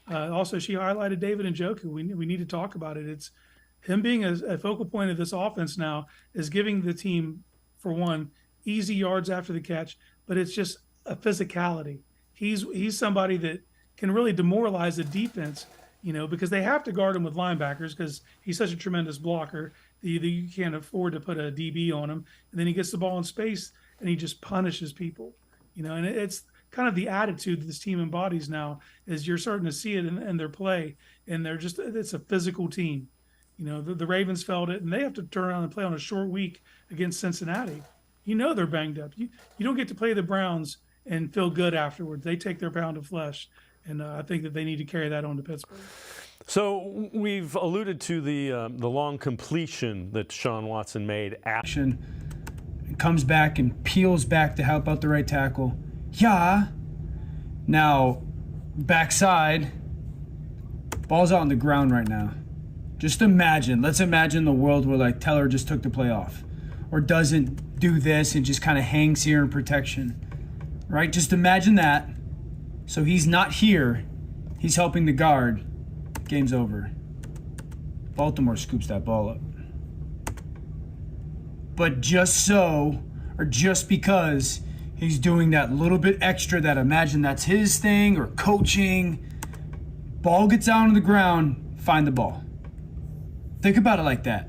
Also, she highlighted David Njoku. We need to talk about it. It's him being a focal point of this offense now is giving the team, for one, easy yards after the catch, but it's just a physicality. He's somebody that can really demoralize the defense, because they have to guard him with linebackers because he's such a tremendous blocker. You can't afford to put a DB on him. And then he gets the ball in space and he just punishes people, and it's kind of the attitude that this team embodies now is you're starting to see it in their play, and it's a physical team. The Ravens felt it, and they have to turn around and play on a short week against Cincinnati. They're banged up. You don't get to play the Browns and feel good afterwards. They take their pound of flesh, and I think that they need to carry that on to Pittsburgh. So we've alluded to the long completion that Deshaun Watson made. Action comes back and peels back to help out the right tackle. Yeah. Now, backside, ball's out on the ground right now. Let's imagine the world where Teller just took the play off or doesn't do this and just kind of hangs here in protection, right? Just imagine that. So he's not here. He's helping the guard. Game's over. Baltimore scoops that ball up. But just because he's doing that little bit extra that imagine that's his thing or coaching, ball gets down on the ground, find the ball. Think about it like that.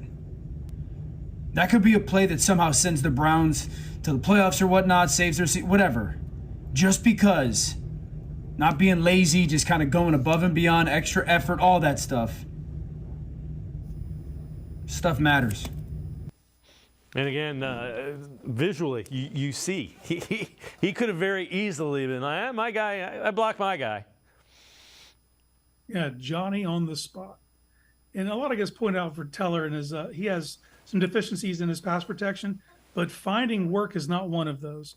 That could be a play that somehow sends the Browns to the playoffs or whatnot, saves their seat, whatever. Just because. Not being lazy, just kind of going above and beyond, extra effort, all that stuff. Stuff matters. And again, visually, you see, he could have very easily been like, my guy, I blocked my guy. Yeah, Johnny on the spot. And a lot of guys point out for Teller and he has some deficiencies in his pass protection, but finding work is not one of those.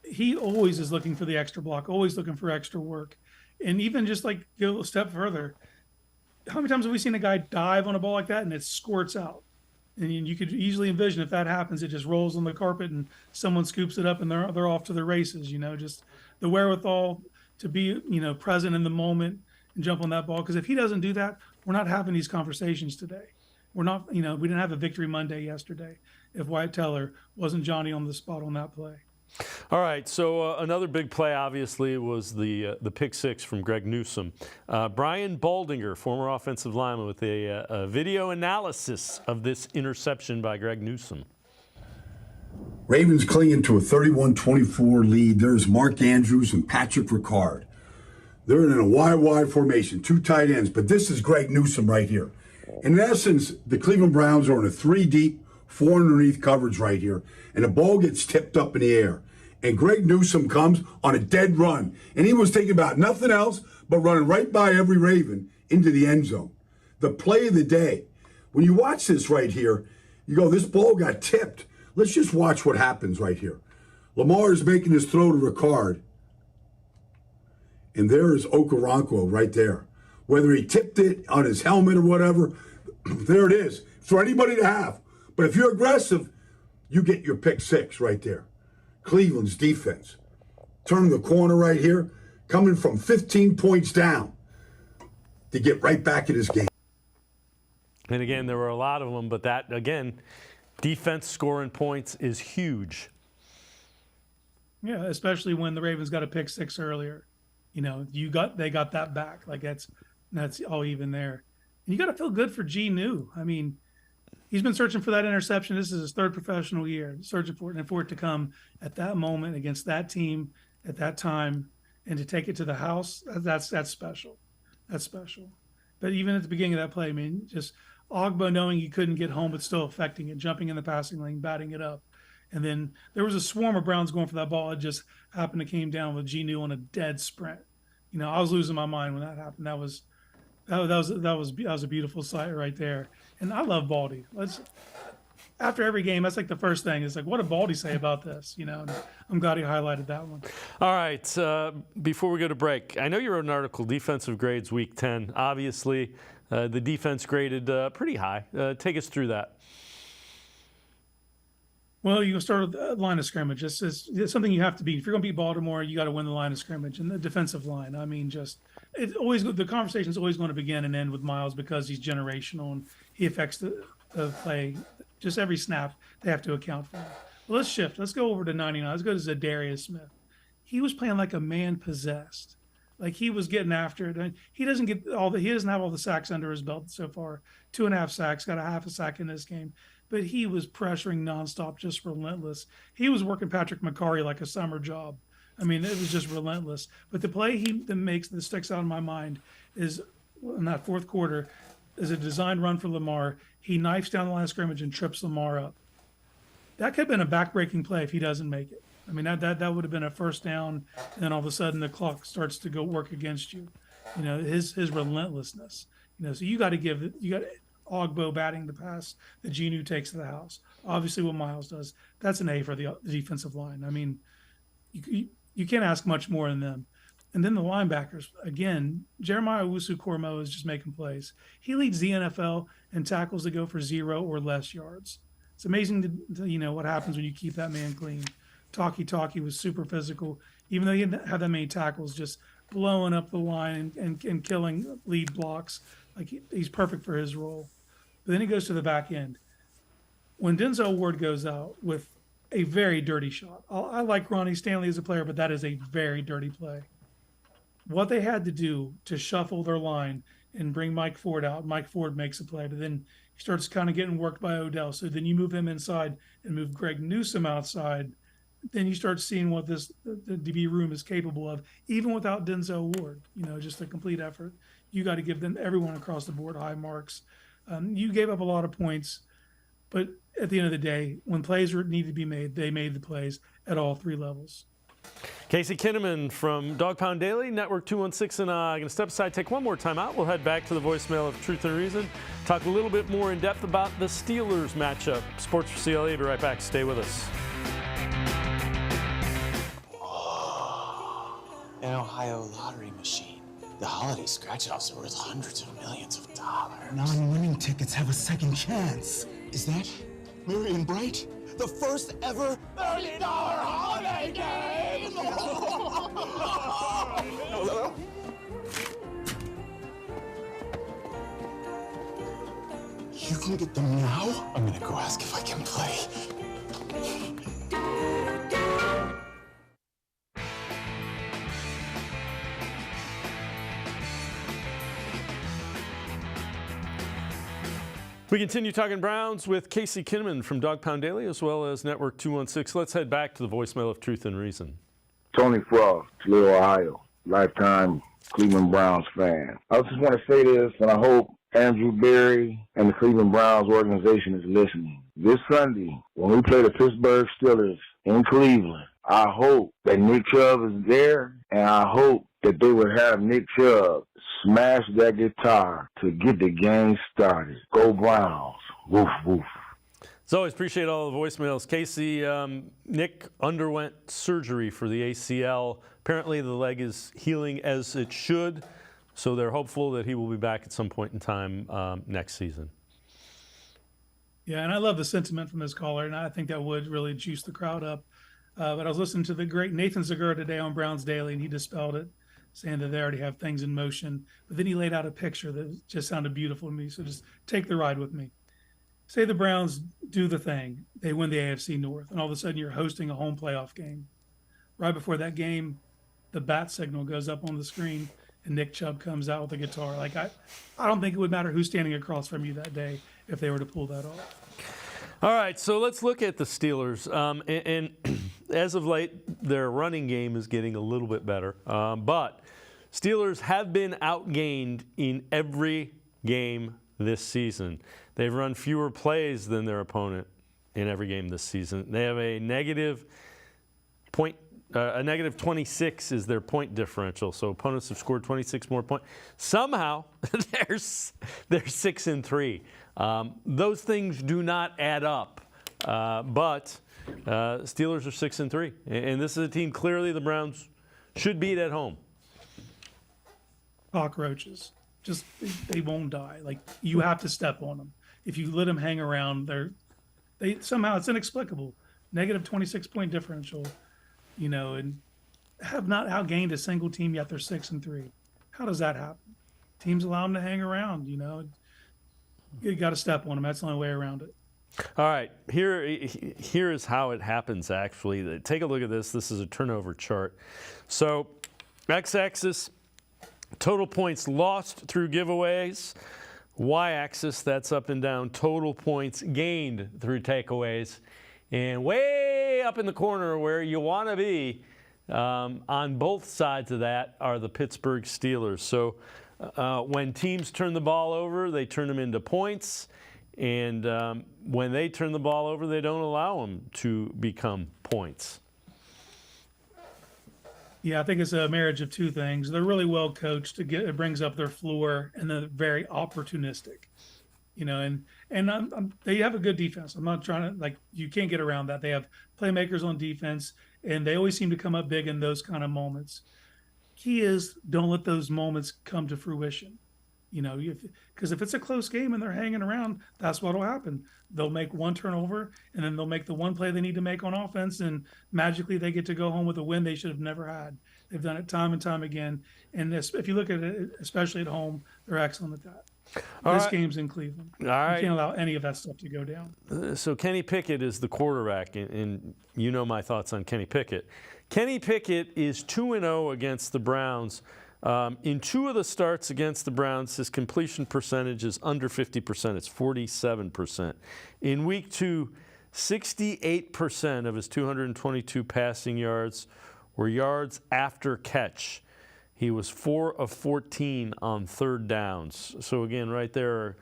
He always is looking for the extra block, always looking for extra work. And even just go a step further, how many times have we seen a guy dive on a ball like that and it squirts out? And you could easily envision if that happens, it just rolls on the carpet and someone scoops it up and they're off to their races, just the wherewithal to be, present in the moment and jump on that ball. Because if he doesn't do that, we're not having these conversations today. We're not, we didn't have a victory Monday yesterday if Wyatt Teller wasn't Johnny on the spot on that play. All right, so another big play, obviously, was the pick six from Greg Newsome. Brian Baldinger, former offensive lineman, with a video analysis of this interception by Greg Newsome. Ravens clinging to a 31-24 lead. There's Mark Andrews and Patrick Ricard. They're in a wide formation, two tight ends, but this is Greg Newsome right here. In essence, the Cleveland Browns are in a 3-deep, 4 underneath coverage right here, and the ball gets tipped up in the air. And Greg Newsome comes on a dead run, and he was thinking about nothing else but running right by every Raven into the end zone. The play of the day. When you watch this right here, you go, this ball got tipped. Let's just watch what happens right here. Lamar is making his throw to Ricard, and there is Okoronkwo right there. Whether he tipped it on his helmet or whatever, there it is for anybody to have. But if you're aggressive, you get your pick six right there. Cleveland's defense. Turning the corner right here, coming from 15 points down. to get right back in his game. And again, there were a lot of them, but that, again, defense scoring points is huge. Yeah, especially when the Ravens got a pick six earlier. You know, they got that back. Like that's all even there. And you got to feel good for G. New. I mean, he's been searching for that interception. This is his third professional year, searching for it, and for it to come at that moment against that team at that time and to take it to the house, that's special. That's special. But even at the beginning of that play, I mean, just Ogbo knowing he couldn't get home but still affecting it, jumping in the passing lane, batting it up. And then there was a swarm of Browns going for that ball. It just happened to came down with G. New on a dead sprint. You know, I was losing my mind when that happened. That was a beautiful sight right there. And I love Baldy. After every game, that's like the first thing. It's like, what did Baldy say about this? You know, and I'm glad he highlighted that one. All right. Before we go to break, I know you wrote an article, Defensive Grades Week 10. Obviously, the defense graded pretty high. Take us through that. Well, you can start with the line of scrimmage. It's something you have to beat. If you're going to beat Baltimore, you got to win the line of scrimmage and the defensive line. I mean, the conversation is always going to begin and end with Miles because he's generational and he affects the play. Just every snap they have to account for. Well, let's shift. Let's go over to 99. Let's go to Zadarius Smith. He was playing like a man possessed. Like he was getting after it. He doesn't have all the sacks under his belt so far. 2.5 sacks, got a half a sack in this game. But he was pressuring nonstop, just relentless. He was working Patrick McCarry like a summer job. I mean, it was just relentless. But the play that sticks out in my mind is in that fourth quarter is a designed run for Lamar. He knifes down the line of scrimmage and trips Lamar up. That could have been a back-breaking play if he doesn't make it. I mean, that would have been a first down, and then all of a sudden the clock starts to go work against you. You know, his relentlessness. You know, so you got Ogbo batting the pass that Genu takes to the house. Obviously, what Miles does, that's an A for the defensive line. I mean, you can't ask much more than them. And then the linebackers, again, Jeremiah Owusu-Koramoah is just making plays. He leads the NFL in tackles that go for 0 or less yards. It's amazing to what happens when you keep that man clean. Talkie was super physical, even though he didn't have that many tackles, just blowing up the line and killing lead blocks. Like he's perfect for his role. But then he goes to the back end. When Denzel Ward goes out with a very dirty shot, I like Ronnie Stanley as a player, but that is a very dirty play. What they had to do to shuffle their line and bring Mike Ford out, Mike Ford makes a play, but then he starts kind of getting worked by Odell. So then you move him inside and move Greg Newsome outside. Then you start seeing what the DB room is capable of, even without Denzel Ward. Just a complete effort. You got to give them, everyone across the board, high marks. You gave up a lot of points, but at the end of the day, when plays needed to be made, they made the plays at all three levels. Casey Kinnamon from Dog Pound Daily, Network 216, and I'm going to step aside, take one more time out. We'll head back to the voicemail of Truth and Reason, talk a little bit more in depth about the Steelers matchup. Sports4CLE, be right back. Stay with us. An Ohio lottery machine. The holiday scratch-offs are worth hundreds of millions of dollars. Non-winning tickets have a second chance. Is that Marion Bright? The first ever $1 million holiday game! Hello? You can get them now? I'm gonna go ask if I can play. We continue talking Browns with Casey Kinnamon from Dog Pound Daily as well as Network 216. Let's head back to the voicemail of Truth and Reason. Tony Frost, Toledo, Ohio, lifetime Cleveland Browns fan. I just want to say this, and I hope Andrew Berry and the Cleveland Browns organization is listening. This Sunday, when we play the Pittsburgh Steelers in Cleveland, I hope that Nick Chubb is there, and I hope that they would have Nick Chubb smash that guitar to get the game started. Go Browns. Woof, woof. As always, appreciate all the voicemails. Casey, Nick underwent surgery for the ACL. Apparently the leg is healing as it should, so they're hopeful that he will be back at some point in time next season. Yeah, and I love the sentiment from this caller, and I think that would really juice the crowd up. But I was listening to the great Nathan Zagura today on Browns Daily, and he dispelled it, saying that they already have things in motion. But then he laid out a picture that just sounded beautiful to me. So just take the ride with me. Say the Browns do the thing. They win the AFC North, and all of a sudden you're hosting a home playoff game. Right before that game, the bat signal goes up on the screen, and Nick Chubb comes out with a guitar. Like I don't think it would matter who's standing across from you that day if they were to pull that off. All right, so let's look at the Steelers. And as of late, their running game is getting a little bit better. But Steelers have been outgained in every game this season. They've run fewer plays than their opponent in every game this season. They have a negative 26 is their point differential. So opponents have scored 26 more points. Somehow they're 6-3. Those things do not add up. But Steelers are 6-3, and this is a team clearly the Browns should beat at home. Cockroaches, they won't die. Like you have to step on them. If you let them hang around, they somehow it's inexplicable. Negative 26 point differential, and have not outgained a single team yet. They're 6-3. How does that happen? Teams allow them to hang around. You got to step on them. That's the only way around it. All right, here is how it happens, actually. Take a look at this. This is a turnover chart. So x-axis, total points lost through giveaways. Y-axis, that's up and down, total points gained through takeaways. And way up in the corner where you want to be on both sides of that are the Pittsburgh Steelers. So when teams turn the ball over, they turn them into points. And when they turn the ball over, they don't allow them to become points. Yeah, I think it's a marriage of two things. They're really well coached. It brings up their floor, and they're very opportunistic. And they have a good defense. I'm not trying to, you can't get around that. They have playmakers on defense, and they always seem to come up big in those kind of moments. Key is don't let those moments come to fruition. Because if it's a close game and they're hanging around, that's what will happen. They'll make one turnover, and then they'll make the one play they need to make on offense, and magically they get to go home with a win they should have never had. They've done it time and time again. And if you look at it, especially at home, they're excellent at that. This game's in Cleveland. All right. You can't allow any of that stuff to go down. So Kenny Pickett is the quarterback, and you know my thoughts on Kenny Pickett. Kenny Pickett is 2-0 against the Browns. In two of the starts against the Browns, his completion percentage is under 50%. It's 47%. In week 2, 68% of his 222 passing yards were yards after catch. He was 4 of 14 on third downs. So again, right there are a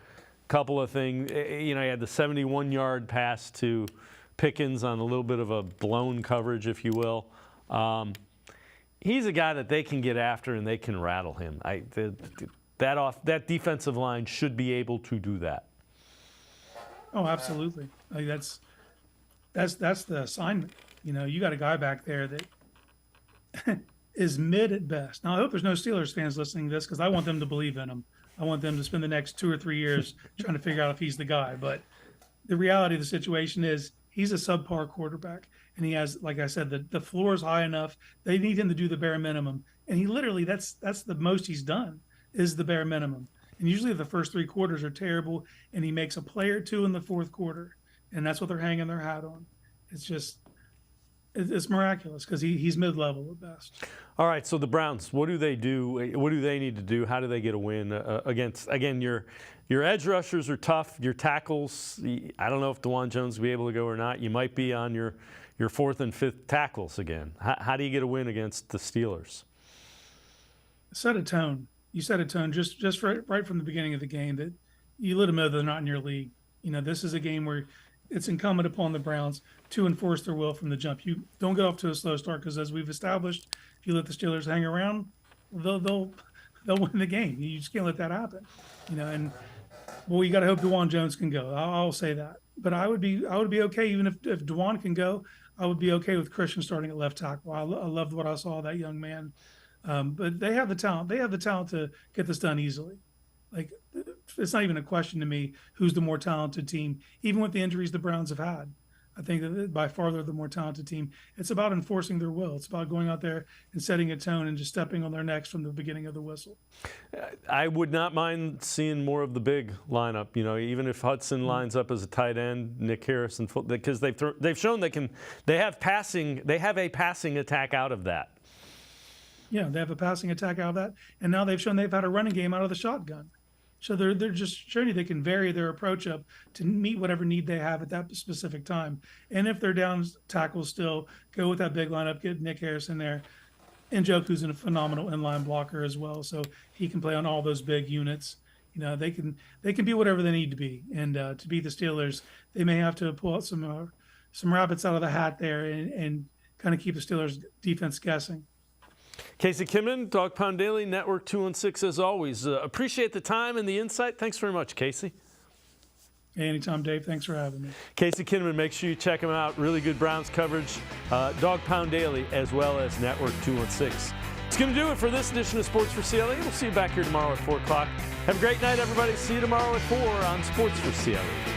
couple of things. He had the 71-yard pass to Pickens on a little bit of a blown coverage, if you will. He's a guy that they can get after and they can rattle him. That defensive line should be able to do that. Oh, absolutely. That's the assignment. You got a guy back there that is mid at best. Now, I hope there's no Steelers fans listening to this because I want them to believe in him. I want them to spend the next 2 or 3 years trying to figure out if he's the guy. But the reality of the situation is he's a subpar quarterback. And he has, like I said, the floor is high enough. They need him to do the bare minimum. And he literally, that's the most he's done is the bare minimum. And usually the first 3 quarters are terrible, and he makes a play or two in the fourth quarter. And that's what they're hanging their hat on. It's miraculous because he's mid-level at best. All right, so the Browns, what do they do? What do they need to do? How do they get a win against, again, your edge rushers are tough. Your tackles, I don't know if DeJuan Jones will be able to go or not. You might be on your 4th and 5th tackles again. How do you get a win against the Steelers? Set a tone. You set a tone just right from the beginning of the game that you let them know they're not in your league. This is a game where it's incumbent upon the Browns to enforce their will from the jump. You don't get off to a slow start because, as we've established, if you let the Steelers hang around, they'll win the game. You just can't let that happen. And you got to hope DeJuan Jones can go. I'll say that. But I would be okay even if DeJuan can go. I would be okay with Christian starting at left tackle. I loved what I saw of that young man. But they have the talent. They have the talent to get this done easily. It's not even a question to me who's the more talented team, even with the injuries the Browns have had. I think that by far they're the more talented team. It's about enforcing their will. It's about going out there and setting a tone and just stepping on their necks from the beginning of the whistle. I would not mind seeing more of the big lineup. You know, even if Hudson lines up as a tight end, Nick Harrison, because they've shown they have a passing attack out of that. Yeah, they have a passing attack out of that, and now they've shown they've had a running game out of the shotgun. So they're just showing you they can vary their approach up to meet whatever need they have at that specific time. And if they're down tackles still, go with that big lineup, get Nick Harrison there. And Njoku's a phenomenal inline blocker as well, so he can play on all those big units. You know, they can be whatever they need to be. And to beat the Steelers, they may have to pull out some rabbits out of the hat there and kind of keep the Steelers defense guessing. Casey Kinnamon, Dog Pound Daily, Network 216 as always. Appreciate the time and the insight. Thanks very much, Casey. Hey, anytime, Dave. Thanks for having me. Casey Kinnamon, make sure you check him out. Really good Browns coverage. Dog Pound Daily as well as Network 216. It's going to do it for this edition of Sports for CLE. We'll see you back here tomorrow at 4 o'clock. Have a great night, everybody. See you tomorrow at 4 on Sports for CLE.